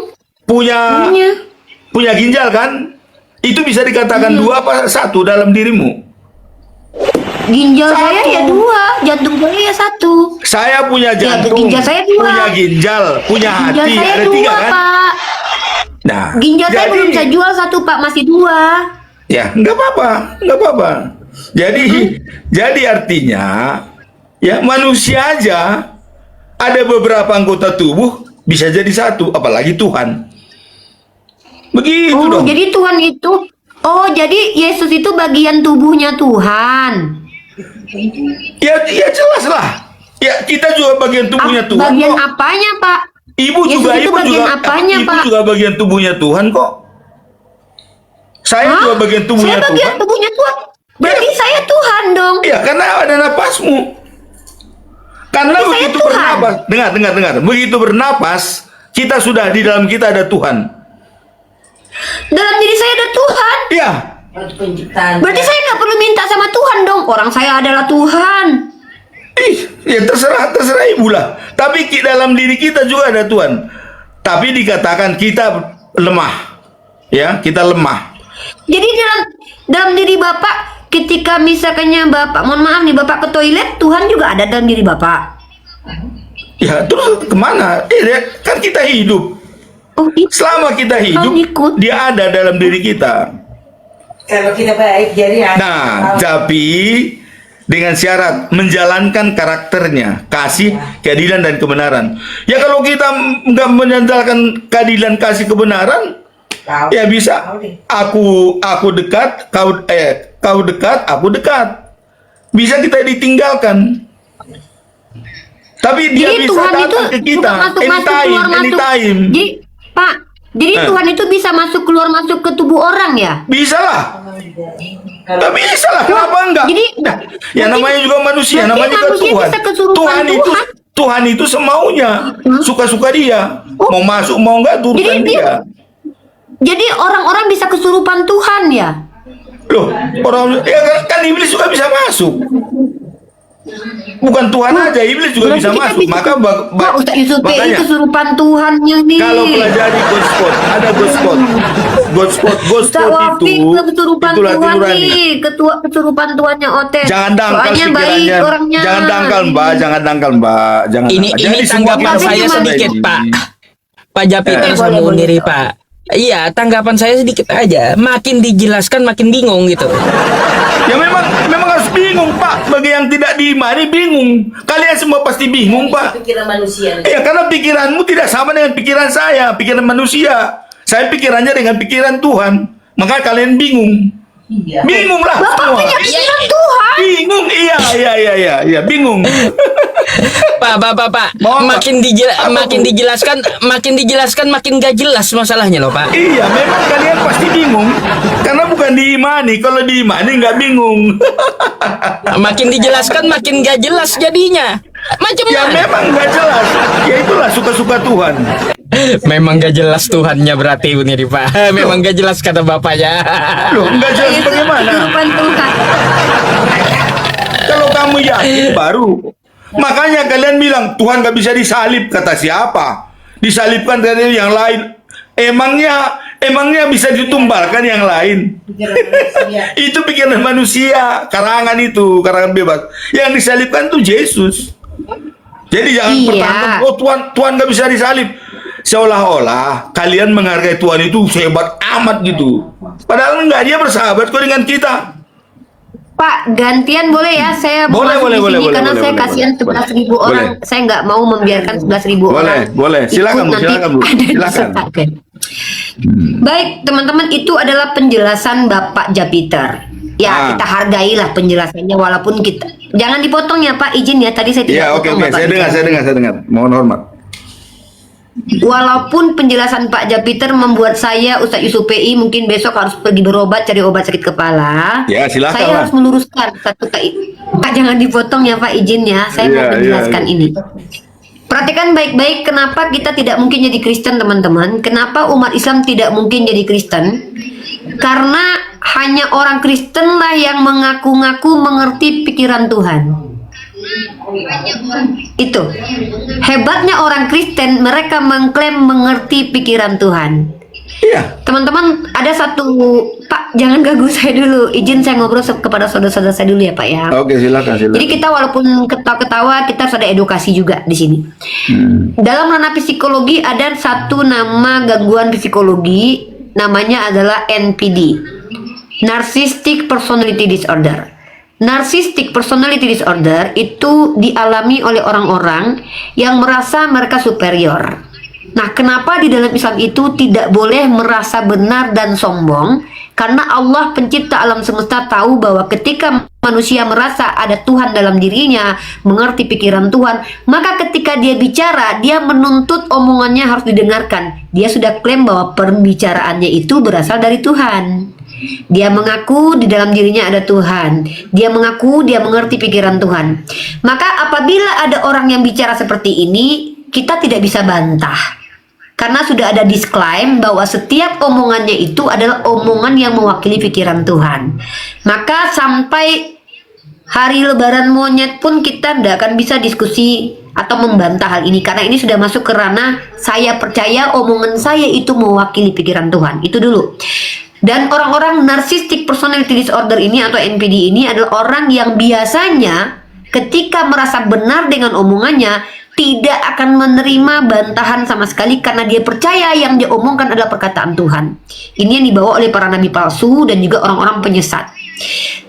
punya ginjal kan? Itu bisa dikatakan dua apa satu dalam dirimu? Ginjal saya Satu. ya dua, jantung saya ya satu. Saya punya Ya, jantung, ginjal saya dua. punya ginjal, punya Ginjal hati, saya ada dua, tiga kan? Pak. Nah, Ginjal saya belum saya jual satu, Pak, masih dua. ya nggak apa-apa. Jadi artinya ya manusia aja ada beberapa anggota tubuh bisa jadi satu, apalagi Tuhan. Begitu Oh, dong. jadi Tuhan itu, oh, jadi Yesus itu bagian tubuhnya Tuhan. Ya jelas lah. Ya kita juga bagian tubuhnya Tuhan. Bagian kok. apanya, Pak? Ibu Yesus juga, itu ibu bagian juga, apanya, ibu Pak? juga bagian tubuhnya Tuhan kok. Saya Hah? juga bagian tubuhnya Saya bagian Tuhan. tubuhnya Tuhan. Berarti saya Tuhan dong. Ya karena ada napasmu. Karena Tapi saya begitu Tuhan. bernapas, dengar. Begitu bernapas, kita sudah di dalam kita ada Tuhan. Dalam diri saya ada Tuhan. Ya, Berarti saya nggak perlu minta sama Tuhan dong. Orang saya adalah Tuhan. ya terserah ibu lah. Tapi dalam diri kita juga ada Tuhan. Tapi dikatakan kita lemah. Ya, kita lemah. Jadi dalam diri Bapak, ketika misalkannya Bapak, mohon maaf nih, Bapak ke toilet, Tuhan juga ada dalam diri Bapak. Ya, terus kemana? Kan kita hidup. Oh, itu. Selama kita hidup, ikut. dia ada dalam diri kita. Kalau kita baik jadi Nah, tapi dengan syarat menjalankan karakternya, kasih, keadilan dan kebenaran. Ya kalau kita nggak menjalankan keadilan, kasih, kebenaran, ya bisa aku dekat, kau dekat, aku dekat. Bisa kita ditinggalkan. Tapi dia Jadi bisa Tuhan itu datang ke kita bukan masuk keluar masuk. anytime. Jadi Pak, jadi Tuhan itu bisa masuk keluar masuk ke tubuh orang ya? Bisa lah. Tapi bisa lah, kenapa enggak? Jadi- Nah, ya berarti- namanya juga manusia, berarti namanya juga manusia Tuhan. bisa kesurupan Tuhan. Tuhan itu semaunya, suka-suka dia. Mau masuk mau enggak turutan Jadi dia. Jadi orang-orang bisa kesurupan Tuhan ya? Loh, orang ya kan iblis juga bisa masuk. Bukan Tuhan aja, iblis juga Berarti bisa kita masuk. bisa- Maka Wah, Ustaz Yusuf PI makanya kesurupan Tuhannya nih. kalau pelajari God spot, ada God spot. God Ustaz spot Wafik itu kesurupan itulah Tuhan nurani. nih, kesurupan Tuhannya Otet. Jangan dangkal Soalnya baik pikirannya. orangnya. Jangan dangkal, Mbak. Jangan dangkal, Mbak. Jangan. Ini Jadi semua tanggapan kita saya punya sedikit, ini. Pak. Pak Japiter sama boleh, Muniri, boleh. Pak. Iya, tanggapan saya sedikit aja. Makin dijelaskan makin bingung gitu. Ya memang harus bingung, Pak. Bagi yang tidak diimani bingung. Kalian semua pasti bingung, Pak. pikiran manusia. Ya karena pikiranmu tidak sama dengan pikiran saya, pikiran manusia. Saya pikirannya dengan pikiran Tuhan. Maka kalian bingung. Iya. Bingung lah Bapak semua. punya pikiran Tuhan. Bingung, iya, bingung. Pak, Mohon, Pak. makin dijelaskan makin gak jelas masalahnya loh, Pak. Iya, memang kalian pasti bingung. Karena bukan diimani. Kalau diimani nggak bingung. Makin dijelaskan makin gak jelas jadinya. Macam Ya mana? memang nggak jelas. Ya itulah suka-suka Tuhan. Memang gak jelas Tuhannya berarti ini Pak. Memang gak jelas kata bapaknya. Loh, nggak jelas Yesus bagaimana? kesurupan Tuhan. Kalau kamu yakin baru. Makanya kalian bilang Tuhan nggak bisa disalib, kata siapa? Disalibkan dari yang lain. Emangnya bisa ditumbalkan yang lain? Itu pikiran manusia, karangan bebas. Yang disalibkan tuh Yesus. Jadi jangan Iya. pertahankan, oh Tuhan nggak bisa disalib. Seolah-olah kalian menghargai Tuhan itu sehebat amat gitu. Padahal enggak, dia bersahabat kok dengan kita. Pak, gantian boleh ya? Saya mau Boleh, masuk boleh, di sini boleh, karena boleh, saya boleh, kasihan boleh. 11.000 Boleh. orang. Saya nggak mau membiarkan 11.000 orang. Boleh. Silakan, ikut Bu, nanti silakan, Bu. ada Silakan. disertakan. Baik, teman-teman, itu adalah penjelasan Bapak Japiter. Ya, kita hargailah penjelasannya walaupun kita jangan dipotong ya Pak, izin ya, tadi saya tidak Iya, oke, potong Bapak saya bicara. dengar. Mohon hormat. Walaupun penjelasan Pak Japiter membuat saya Ustadz Yusuf PI mungkin besok harus pergi berobat, cari obat sakit kepala. Ya, silakan Saya lah. harus meluruskan satu Pak, jangan dipotong ya Pak, izin ya. Saya mau Iya, menjelaskan iya. ini. Perhatikan baik-baik kenapa kita tidak mungkin jadi Kristen, teman-teman. Kenapa umat Islam tidak mungkin jadi Kristen? Karena hanya orang Kristen lah yang mengaku-ngaku mengerti pikiran Tuhan. Itu hebatnya orang Kristen, mereka mengklaim mengerti pikiran Tuhan. Iya. Teman-teman, ada satu, Pak, jangan ganggu saya dulu. Izin saya ngobrol kepada saudara-saudara saya dulu ya, Pak ya. Oke, silakan. Jadi kita walaupun ketawa-ketawa, kita harus ada edukasi juga di sini. Dalam ranah psikologi ada satu nama gangguan psikologi, namanya adalah NPD, Narcissistic Personality Disorder. Narcissistic Personality Disorder itu dialami oleh orang-orang yang merasa mereka superior. Nah, kenapa di dalam Islam itu tidak boleh merasa benar dan sombong? Karena Allah pencipta alam semesta tahu bahwa ketika manusia merasa ada Tuhan dalam dirinya, mengerti pikiran Tuhan, maka ketika dia bicara, dia menuntut omongannya harus didengarkan. Dia sudah klaim bahwa pembicaraannya itu berasal dari Tuhan. Dia mengaku di dalam dirinya ada Tuhan. Dia mengaku dia mengerti pikiran Tuhan. Maka apabila ada orang yang bicara seperti ini, kita tidak bisa bantah. Karena sudah ada disclaim bahwa setiap omongannya itu adalah omongan yang mewakili pikiran Tuhan. Maka sampai hari lebaran monyet pun kita tidak akan bisa diskusi atau membantah hal ini. Karena ini sudah masuk ke ranah saya percaya omongan saya itu mewakili pikiran Tuhan. Itu dulu. Dan orang-orang Narcissistic Personality Disorder ini atau NPD ini adalah orang yang biasanya ketika merasa benar dengan omongannya tidak akan menerima bantahan sama sekali karena dia percaya yang dia omongkan adalah perkataan Tuhan. Ini yang dibawa oleh para nabi palsu dan juga orang-orang penyesat.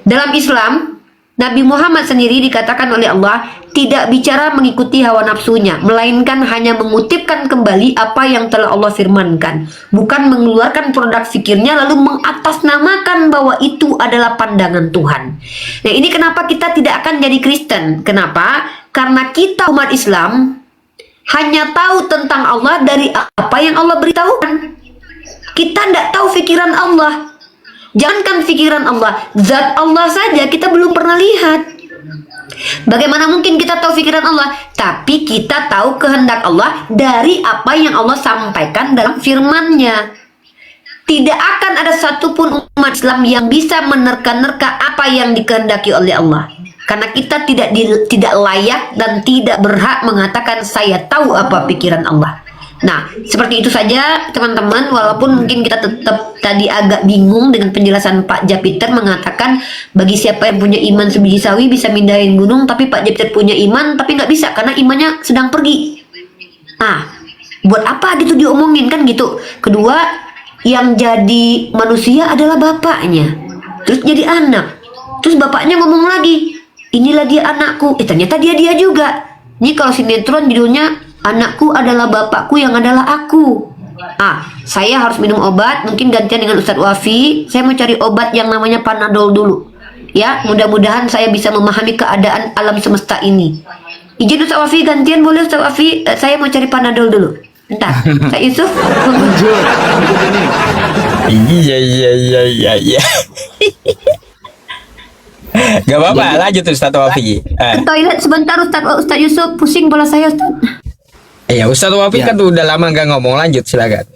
Dalam Islam, Nabi Muhammad sendiri dikatakan oleh Allah tidak bicara mengikuti hawa nafsunya, melainkan hanya mengutipkan kembali apa yang telah Allah firmankan, bukan mengeluarkan produk fikirnya lalu mengatasnamakan bahwa itu adalah pandangan Tuhan. Nah, ini kenapa kita tidak akan jadi Kristen? Kenapa? Karena kita umat Islam hanya tahu tentang Allah dari apa yang Allah beritahukan. Kita tidak tahu pikiran Allah. Jangankan pikiran Allah, zat Allah saja kita belum pernah lihat. Bagaimana mungkin kita tahu pikiran Allah? Tapi kita tahu kehendak Allah dari apa yang Allah sampaikan dalam firman-Nya. Tidak akan ada satupun umat Islam yang bisa menerka-nerka apa yang dikehendaki oleh Allah. Karena kita tidak layak dan tidak berhak mengatakan saya tahu apa pikiran Allah. Nah, seperti itu saja teman-teman. Walaupun mungkin kita tetap tadi agak bingung dengan penjelasan Pak Japiter mengatakan bagi siapa yang punya iman sebiji sawi bisa mindahin gunung, tapi Pak Japiter punya iman tapi nggak bisa karena imannya sedang pergi. Nah, buat apa gitu diomongin kan gitu. Kedua, yang jadi manusia adalah bapaknya, terus jadi anak, terus bapaknya ngomong lagi, inilah dia anakku. Ternyata dia juga. Ini kalau sinetron judulnya anakku adalah bapakku yang adalah aku. Saya harus minum obat, mungkin gantian dengan Ustadz Wafi. Saya mau cari obat yang namanya Panadol dulu. Ya, mudah-mudahan saya bisa memahami keadaan alam semesta ini. Izin Ustadz Wafi gantian boleh Ustadz Wafi? Saya mau cari Panadol dulu. Bentar, Kak Yusuf. Iya. Gak apa-apa, lanjut Ustadz Wafi. Ke toilet sebentar Ustadz Yusuf, pusing bola saya Ustadz. Iya, Ustadz Wafi kan udah lama gak ngomong, lanjut silakan.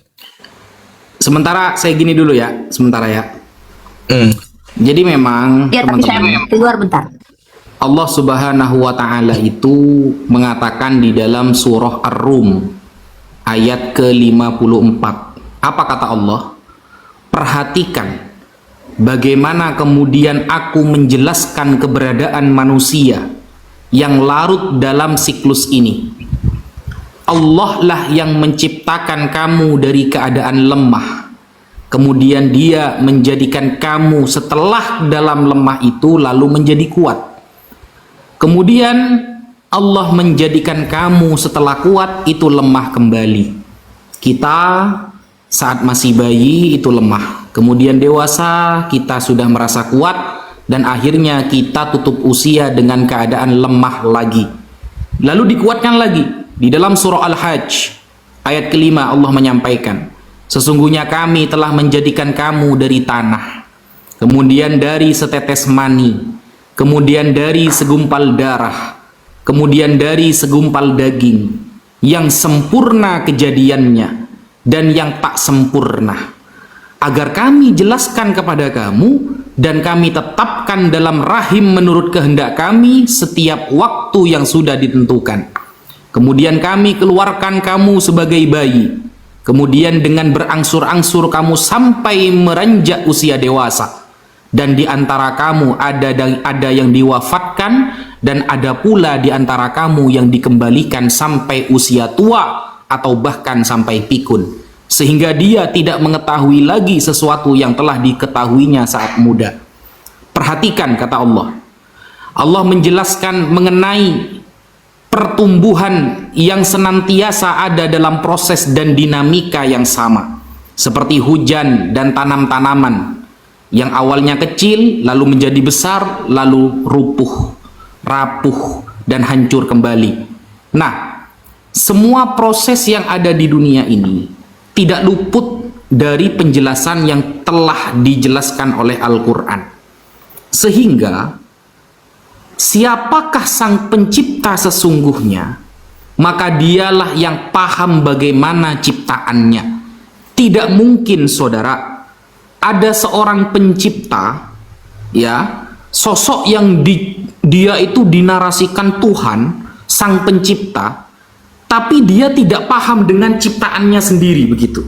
Sementara saya gini dulu ya, sementara ya. Jadi memang Ya, tapi saya teman-teman, keluar bentar. Allah Subhanahu wa taala itu mengatakan di dalam surah Ar-Rum ayat ke-54. Apa kata Allah? Perhatikan bagaimana kemudian aku menjelaskan keberadaan manusia yang larut dalam siklus ini. Allah lah yang menciptakan kamu dari keadaan lemah. Kemudian dia menjadikan kamu setelah dalam lemah itu lalu menjadi kuat. Kemudian Allah menjadikan kamu setelah kuat itu lemah kembali. Kita saat masih bayi itu lemah. Kemudian dewasa kita sudah merasa kuat dan akhirnya kita tutup usia dengan keadaan lemah lagi. Lalu dikuatkan lagi. Di dalam surah Al-Hajj ayat ke-5 Allah menyampaikan, sesungguhnya kami telah menjadikan kamu dari tanah, kemudian dari setetes mani, kemudian dari segumpal darah, kemudian dari segumpal daging, yang sempurna kejadiannya dan yang tak sempurna, agar kami jelaskan kepada kamu dan kami tetapkan dalam rahim menurut kehendak kami setiap waktu yang sudah ditentukan. Kemudian kami keluarkan kamu sebagai bayi. Kemudian dengan berangsur-angsur kamu sampai meranjak usia dewasa. Dan di antara kamu ada yang diwafatkan, dan ada pula di antara kamu yang dikembalikan sampai usia tua atau bahkan sampai pikun, sehingga dia tidak mengetahui lagi sesuatu yang telah diketahuinya saat muda. Perhatikan kata Allah. Allah menjelaskan mengenai pertumbuhan yang senantiasa ada dalam proses dan dinamika yang sama, seperti hujan dan tanam-tanaman yang awalnya kecil lalu menjadi besar, lalu rapuh dan hancur kembali. Nah, semua proses yang ada di dunia ini tidak luput dari penjelasan yang telah dijelaskan oleh Al-Quran. Sehingga siapakah sang pencipta sesungguhnya, maka dialah yang paham bagaimana ciptaannya. Tidak mungkin, saudara, ada seorang pencipta, ya, sosok yang dia itu dinarasikan Tuhan, sang pencipta, tapi dia tidak paham dengan ciptaannya sendiri, begitu.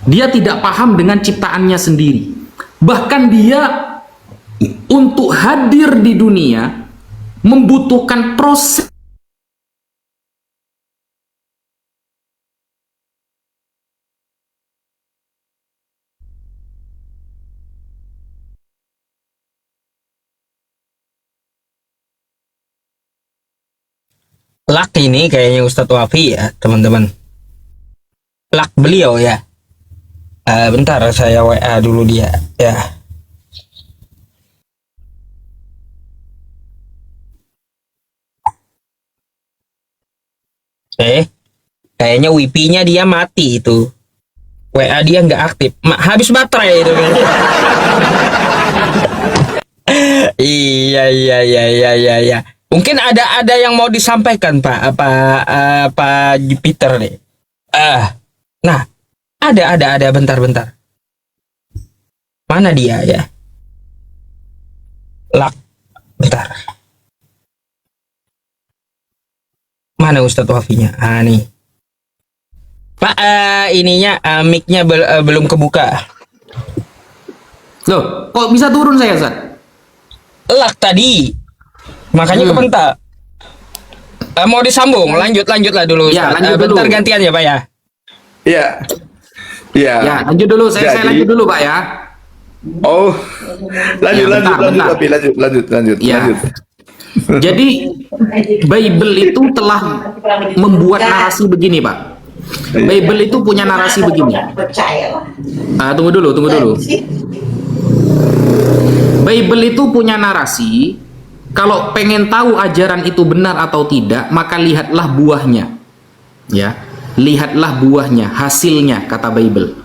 Dia tidak paham dengan ciptaannya sendiri. Bahkan dia untuk hadir di dunia membutuhkan proses Lak ini kayaknya Ustadz Wafi ya, teman-teman. Lak beliau ya. Bentar saya WA dulu dia ya. Kayaknya wifi-nya dia mati itu. WA dia nggak aktif. Habis baterai itu. Iya. Mungkin ada yang mau disampaikan Pak Jupiter nih. Nah, ada bentar. Mana dia ya? Lak, bentar. Mana Ustadz Wafinya? Nih. Pak, ininya mic-nya belum kebuka. Loh, kok bisa turun saya, Ustaz? Lak tadi. Makanya kebentar. Mau disambung, lanjutlah dulu. Ya, Ustaz. lanjut dulu. Bentar gantian ya, Pak ya. Iya. Iya. Ya, lanjut dulu. Saya lanjut dulu, Pak ya. Oh. Lanjut. Bentar. Tapi lanjut. Ya. Jadi Bible itu telah membuat narasi begini, Pak. Bible itu punya narasi begini. Tunggu dulu. Bible itu punya narasi. Kalau pengen tahu ajaran itu benar atau tidak, maka lihatlah buahnya. Ya, lihatlah buahnya, hasilnya, kata Bible.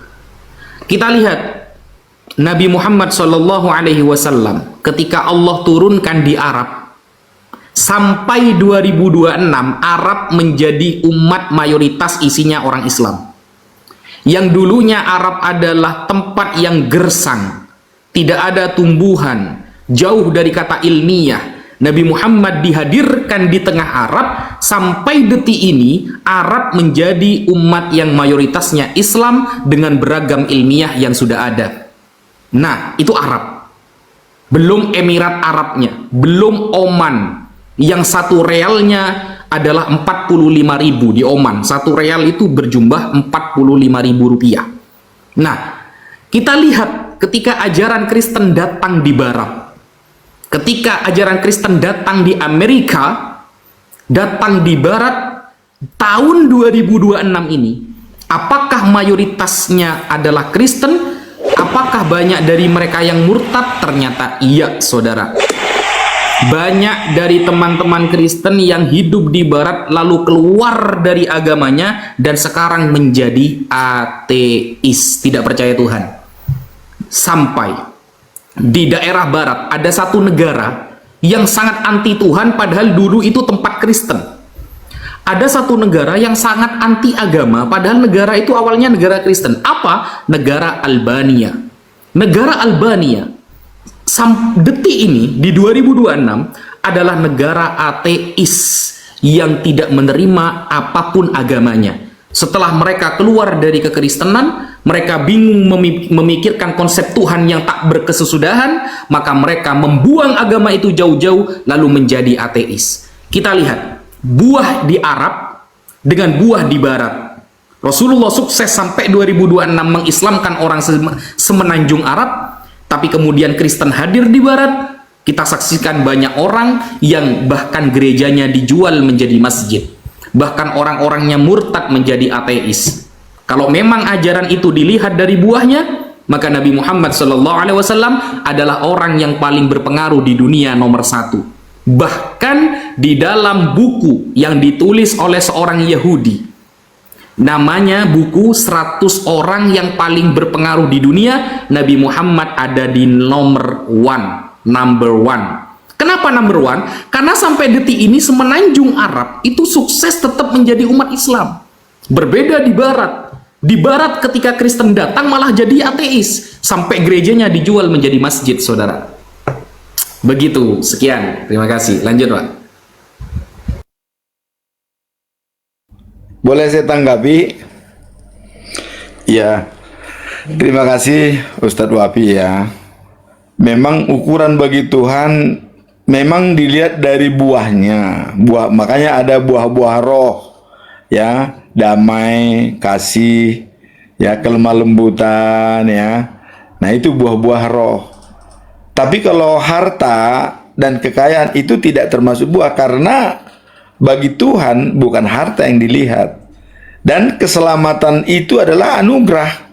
Kita lihat Nabi Muhammad SAW ketika Allah turunkan di Arab. Sampai 2026 Arab menjadi umat mayoritas isinya orang Islam. Yang dulunya Arab adalah tempat yang gersang, tidak ada tumbuhan, jauh dari kata ilmiah. Nabi Muhammad dihadirkan di tengah Arab. Sampai detik ini Arab menjadi umat yang mayoritasnya Islam dengan beragam ilmiah yang sudah ada. Nah, itu Arab. Belum Emirat Arabnya, belum Oman yang satu realnya adalah 45.000 di Oman. Satu real itu berjumlah 45.000 rupiah. Nah, kita lihat ketika ajaran Kristen datang di Barat, ketika ajaran Kristen datang di Amerika, datang di Barat, tahun 2026 ini, apakah mayoritasnya adalah Kristen? Apakah banyak dari mereka yang murtad? Ternyata iya, saudara. Banyak dari teman-teman Kristen yang hidup di Barat lalu keluar dari agamanya dan sekarang menjadi ateis, tidak percaya Tuhan. Sampai di daerah Barat ada satu negara yang sangat anti Tuhan padahal dulu itu tempat Kristen. ada satu negara yang sangat anti agama, padahal negara itu awalnya negara Kristen. Apa? Negara Albania. Negara Albania detik ini di 2026 adalah negara ateis yang tidak menerima apapun agamanya. Setelah mereka keluar dari kekristenan, mereka bingung memikirkan konsep Tuhan yang tak berkesesudahan, maka mereka membuang agama itu jauh-jauh lalu menjadi ateis. Kita lihat buah di Arab dengan buah di Barat. Rasulullah sukses sampai 2026 mengislamkan orang semenanjung Arab, tapi kemudian Kristen hadir di Barat. Kita saksikan banyak orang yang bahkan gerejanya dijual menjadi masjid. Bahkan orang-orangnya murtad menjadi ateis. Kalau memang ajaran itu dilihat dari buahnya, maka Nabi Muhammad SAW adalah orang yang paling berpengaruh di dunia nomor 1. Bahkan di dalam buku yang ditulis oleh seorang Yahudi, namanya buku 100 orang yang paling berpengaruh di dunia, Nabi Muhammad ada di nomor 1, number 1. Kenapa number 1? Karena sampai detik ini semenanjung Arab itu sukses tetap menjadi umat Islam. Berbeda di Barat. Di Barat ketika Kristen datang malah jadi ateis. Sampai gerejanya dijual menjadi masjid, saudara. Begitu, sekian. Terima kasih. Lanjut, Pak. Boleh saya tanggapi? Ya, terima kasih Ustadz Wafi ya. Memang ukuran bagi Tuhan memang dilihat dari buahnya. Makanya ada buah-buah roh, ya, damai, kasih, ya, kelemah lembutan, ya. Nah, itu buah-buah roh. Tapi kalau harta dan kekayaan itu tidak termasuk buah, karena bagi Tuhan bukan harta yang dilihat. Dan keselamatan itu adalah anugerah.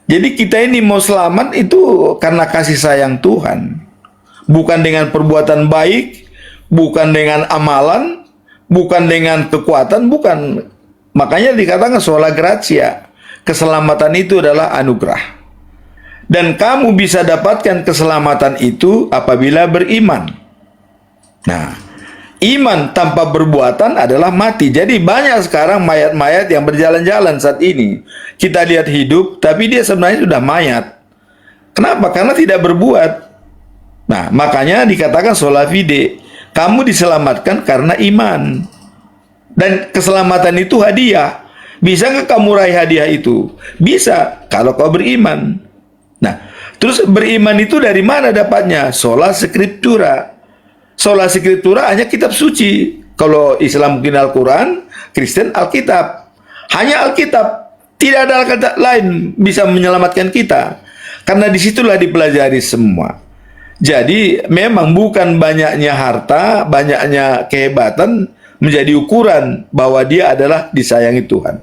Jadi kita ini mau selamat itu karena kasih sayang Tuhan. Bukan dengan perbuatan baik, bukan dengan amalan, bukan dengan kekuatan, bukan. Makanya dikatakan sola gratia. Keselamatan itu adalah anugerah. Dan kamu bisa dapatkan keselamatan itu apabila beriman. Nah, iman tanpa perbuatan adalah mati. Jadi banyak sekarang mayat-mayat yang berjalan-jalan saat ini. Kita lihat hidup, tapi dia sebenarnya sudah mayat. Kenapa? Karena tidak berbuat. Nah, makanya dikatakan sola fide. Kamu diselamatkan karena iman. Dan keselamatan itu hadiah. Bisa nggak kamu raih hadiah itu? Bisa, kalau kau beriman. Nah, terus beriman itu dari mana dapatnya? Sola scriptura. Sola scriptura hanya kitab suci. Kalau Islam mungkin Al-Quran, Kristen Alkitab. Hanya Alkitab. Tidak ada Alkitab lain bisa menyelamatkan kita. Karena disitulah dipelajari semua. Jadi memang bukan banyaknya harta, banyaknya kehebatan menjadi ukuran bahwa dia adalah disayangi Tuhan.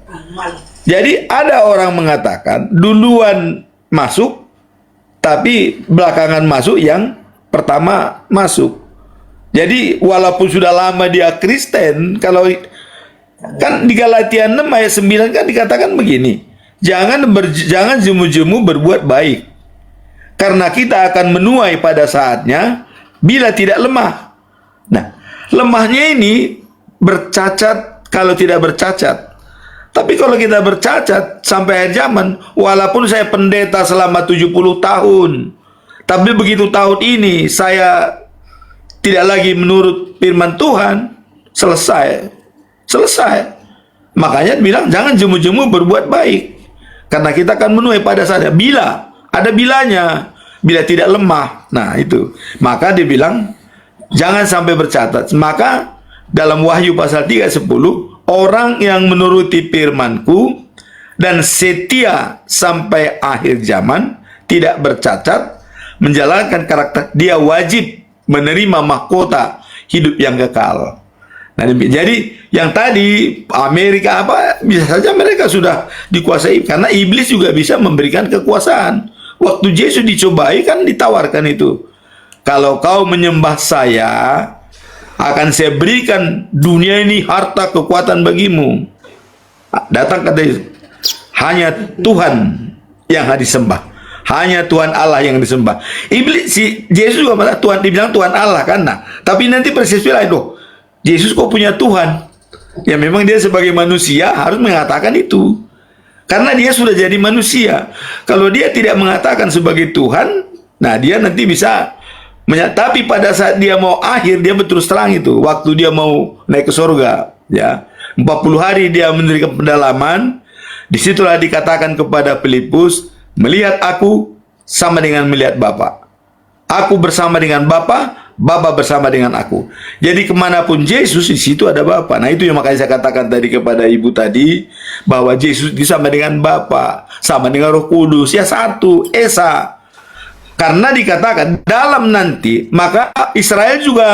Jadi ada orang mengatakan duluan masuk, tapi belakangan masuk yang pertama masuk. Jadi walaupun sudah lama dia Kristen, kalau kan di Galatia 6 ayat 9 kan dikatakan begini, jangan jemu-jemu berbuat baik, karena kita akan menuai pada saatnya bila tidak lemah. Nah, lemahnya ini bercacat kalau tidak bercacat. Tapi kalau kita bercacat sampai akhir zaman, walaupun saya pendeta selama 70 tahun, tapi begitu tahun ini saya tidak lagi menurut firman Tuhan, selesai. Makanya bilang jangan jemu-jemu berbuat baik, karena kita akan menuai pada saatnya. Bila ada bilanya, bila tidak lemah. Nah, itu. Maka dibilang jangan sampai bercatat. Maka dalam Wahyu pasal 3:10, orang yang menuruti firman-Ku dan setia sampai akhir zaman, tidak bercacat, menjalankan karakter, dia wajib menerima mahkota hidup yang kekal. Nah, jadi yang tadi Amerika apa, bisa saja mereka sudah dikuasai, karena iblis juga bisa memberikan kekuasaan. Waktu Yesus dicobai kan ditawarkan itu, kalau kau menyembah saya, akan saya berikan dunia ini harta kekuatan bagimu. Datang kata Yesus, hanya Tuhan yang harus disembah, hanya Tuhan Allah yang disembah. Iblis, si Yesus juga Tuhan, dibilang Tuhan Allah kan. Nah, tapi nanti persis lain, loh, Yesus kok punya Tuhan? Ya memang dia sebagai manusia harus mengatakan itu. Karena dia sudah jadi manusia. Kalau dia tidak mengatakan sebagai Tuhan, nah dia nanti bisa tapi pada saat dia mau akhir, dia berterus terang itu. Waktu dia mau naik ke surga, ya 40 hari dia mendirikan pendalaman. Disitulah dikatakan kepada Filipus, melihat aku sama dengan melihat Bapa. Aku bersama dengan Bapa, Bapa bersama dengan aku. Jadi kemanapun Yesus, di situ ada Bapa. Nah itu yang makanya saya katakan tadi kepada ibu tadi, bahwa Yesus itu sama dengan Bapa, sama dengan Roh Kudus, ya satu, Esa. Karena dikatakan dalam nanti, maka Israel juga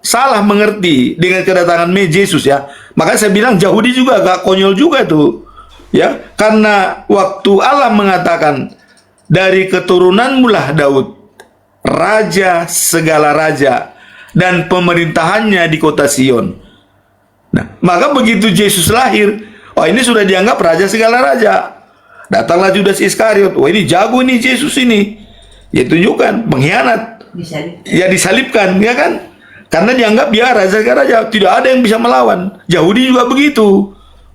salah mengerti dengan kedatangan Yesus ya. Maka saya bilang Yahudi juga agak konyol juga tuh. Ya, karena waktu Allah mengatakan dari keturunanmu lah Daud, raja segala raja, dan pemerintahannya di kota Sion. Nah, maka begitu Yesus lahir, oh ini sudah dianggap raja segala raja. Datanglah Judas Iskariot, oh ini jago nih Yesus ini. Ya tunjukkan pengkhianat. Ya disalibkan, ya kan? Karena dianggap dia raja segala raja, tidak ada yang bisa melawan. Yahudi juga begitu.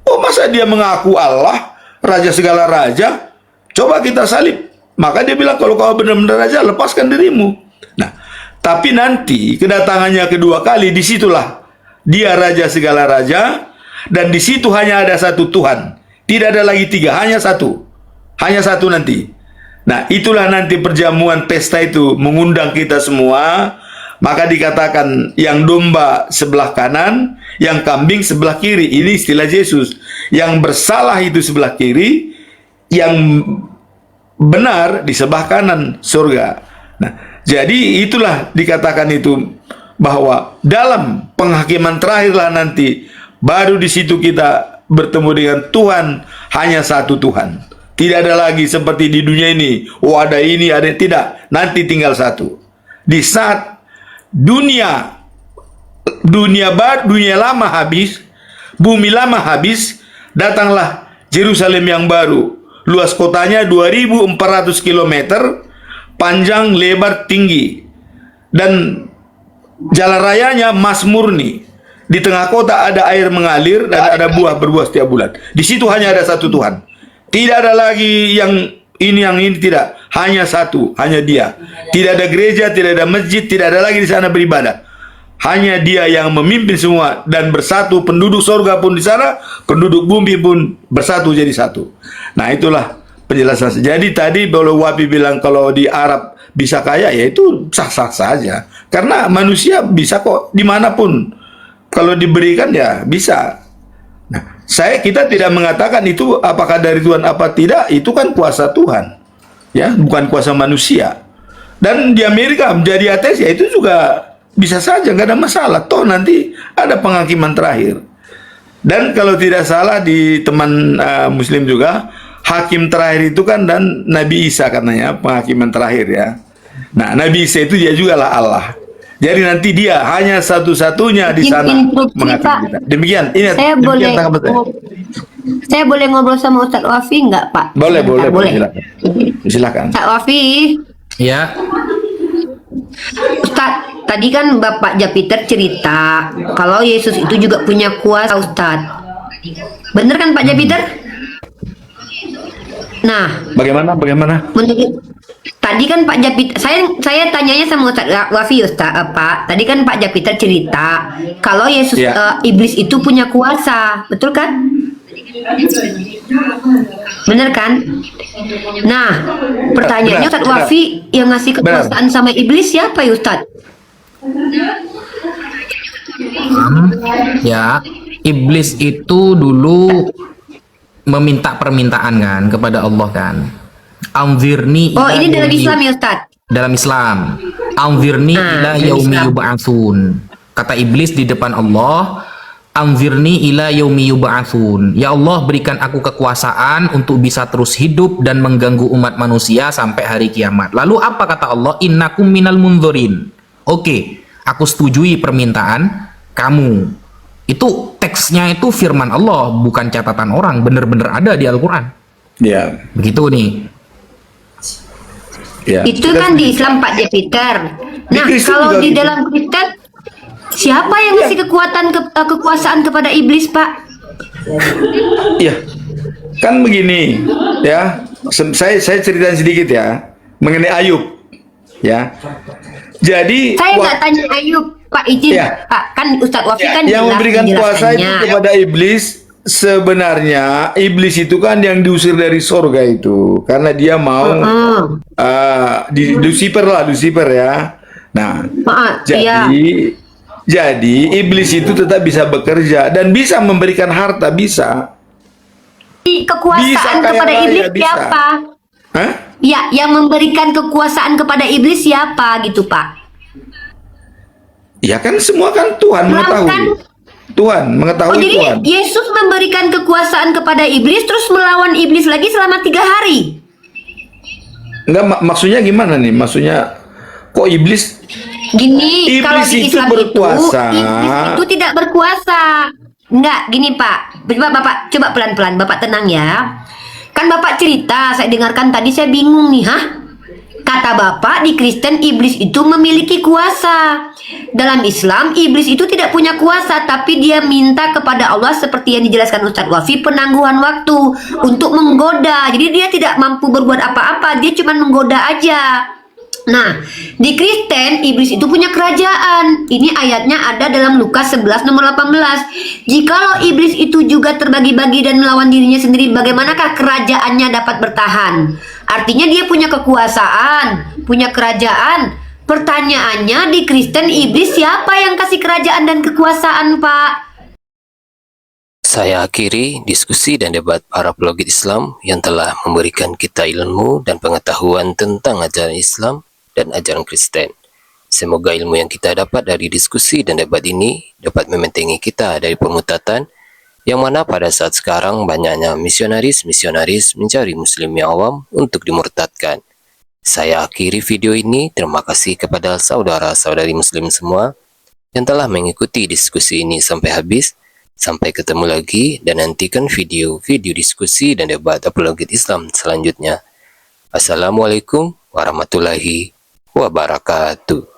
Oh masa dia mengaku Allah, raja segala raja? Coba kita salib. Maka dia bilang kalau kau benar-benar raja, lepaskan dirimu. Nah, tapi nanti kedatangannya kedua kali, disitulah dia raja segala raja, dan di situ hanya ada satu Tuhan. Tidak ada lagi tiga, hanya satu. Hanya satu nanti. Nah, itulah nanti perjamuan pesta itu mengundang kita semua. Maka dikatakan yang domba sebelah kanan, yang kambing sebelah kiri. Ini istilah Yesus. Yang bersalah itu sebelah kiri, yang benar di sebelah kanan surga. Nah, jadi itulah dikatakan itu, bahwa dalam penghakiman terakhirlah nanti baru di situ kita bertemu dengan Tuhan, hanya satu Tuhan. Tidak ada lagi seperti di dunia ini, oh ada ini, ada tidak. Nanti tinggal satu. Di saat dunia lama habis, bumi lama habis, datanglah Yerusalem yang baru. Luas kotanya 2.400 km, panjang, lebar, tinggi, dan jalan rayanya mas murni. Di tengah kota ada air mengalir dan ada buah berbuah setiap bulan. Di situ hanya ada satu Tuhan. Tidak ada lagi yang ini tidak. Hanya satu, hanya Dia. Tidak ada gereja, tidak ada masjid, tidak ada lagi di sana beribadah. Hanya Dia yang memimpin semua dan bersatu. Penduduk surga pun di sana, penduduk bumi pun bersatu jadi satu. Nah itulah penjelasan. Jadi tadi kalau Wabi bilang kalau di Arab bisa kaya, ya itu sah-sah saja. Karena manusia bisa kok dimanapun. Kalau diberikan ya bisa. Nah, kita tidak mengatakan itu apakah dari Tuhan apa tidak, itu kan kuasa Tuhan. Ya, bukan kuasa manusia. Dan di Amerika menjadi ateis ya itu juga bisa saja, nggak ada masalah. Toh nanti ada penghakiman terakhir. Dan kalau tidak salah di teman Muslim juga, hakim terakhir itu kan dan Nabi Isa katanya penghakiman terakhir ya. Nah, Nabi Isa itu dia juga lah Allah. Jadi nanti dia hanya satu-satunya di sana menghakimi kita. Demikian. Ini saya boleh ngobrol sama Ustadz Wafi nggak, Pak? Boleh. Silakan. Ustadz Wafi. Ya. Ustadz, tadi kan Bapak Japiter cerita kalau Yesus itu juga punya kuasa, Ustadz. Bener kan Pak Japiter? Nah, Bagaimana? menurut tadi kan Pak Japiter, saya tanyanya sama Ustadz Wafi, Ustadz, Pak. Tadi kan Pak Japiter cerita kalau Yesus iblis itu punya kuasa, betul kan? Bener kan? Nah, pertanyaannya Ustadz Wafi yang ngasih kekuasaan sama iblis siapa ya Ustadz? Ya, iblis itu dulu meminta permintaan kan kepada Allah kan. Anzirni Oh, ini dalam Islam ya Ustadz? Dalam Islam. Anzirni ila yaumi yub'atsun. Kata iblis di depan Allah, anzirni ila yaumi yub'atsun. Ya Allah, berikan aku kekuasaan untuk bisa terus hidup dan mengganggu umat manusia sampai hari kiamat. Lalu apa kata Allah? Innakum minal mundzirin. Oke, aku setujui permintaan kamu. Itu teksnya itu firman Allah, bukan catatan orang, benar-benar ada di Al-Quran. Ya. Begitu nih. Ya. Itu kan di Islam Pak Japiter. Nah, Kristen kalau juga di gitu. dalam Kristen, Siapa yang ngasih kekuasaan kepada iblis, Pak? Ya, kan begini, ya. Saya ceritain sedikit ya mengenai Ayub, ya. Jadi Saya nggak tanya Ayub, Pak, izin, Ya. Pak. Kan Ustadz Wafi kan yang jelas memberikan kuasa itu penjelasannya. kepada iblis. Sebenarnya iblis itu kan yang diusir dari sorga itu karena dia mau Lucifer ya. Nah, Iya. jadi iblis itu tetap bisa bekerja dan bisa memberikan harta, bisa. Bisa Kekuasaan kaya kepada raya, iblis bisa. siapa? Hah? Ya, yang memberikan kekuasaan kepada iblis siapa gitu, Pak? Ya kan semua kan Tuhan mengetahui. Tuhan Oh, mengetahui jadi Tuhan. Yesus memberikan kekuasaan kepada iblis terus melawan iblis lagi selama 3 hari. Enggak, maksudnya gimana nih? Maksudnya kok iblis Gini, kalau Iblis di itu Islam berkuasa. iblis itu tidak berkuasa. Enggak, gini Pak. Bapak coba pelan-pelan, Bapak tenang ya. Kan Bapak cerita, saya dengarkan tadi, saya bingung nih, Kata Bapak, di Kristen iblis itu memiliki kuasa. Dalam Islam, iblis itu tidak punya kuasa, tapi dia minta kepada Allah seperti yang dijelaskan Ustadz Wafi, penangguhan waktu untuk menggoda. Jadi dia tidak mampu berbuat apa-apa, dia cuma menggoda aja. Nah, di Kristen, iblis itu punya kerajaan. Ini ayatnya ada dalam Lukas 11 nomor 18. Jikalau iblis itu juga terbagi-bagi dan melawan dirinya sendiri, bagaimanakah kerajaannya dapat bertahan? Artinya dia punya kekuasaan, punya kerajaan. Pertanyaannya, di Kristen iblis siapa yang kasih kerajaan dan kekuasaan, Pak? Saya akhiri diskusi dan debat para apologet Islam yang telah memberikan kita ilmu dan pengetahuan tentang ajaran Islam dan ajaran Kristen. Semoga ilmu yang kita dapat dari diskusi dan debat ini dapat membentengi kita dari pemutatan yang mana pada saat sekarang banyaknya misionaris mencari muslim yang awam untuk dimurtadkan. Saya akhiri video ini. Terima kasih kepada saudara-saudari muslim semua yang telah mengikuti diskusi ini sampai habis. Sampai ketemu lagi dan nantikan video-video diskusi dan debat apologet Islam selanjutnya. Assalamualaikum warahmatullahi wabarakatuh.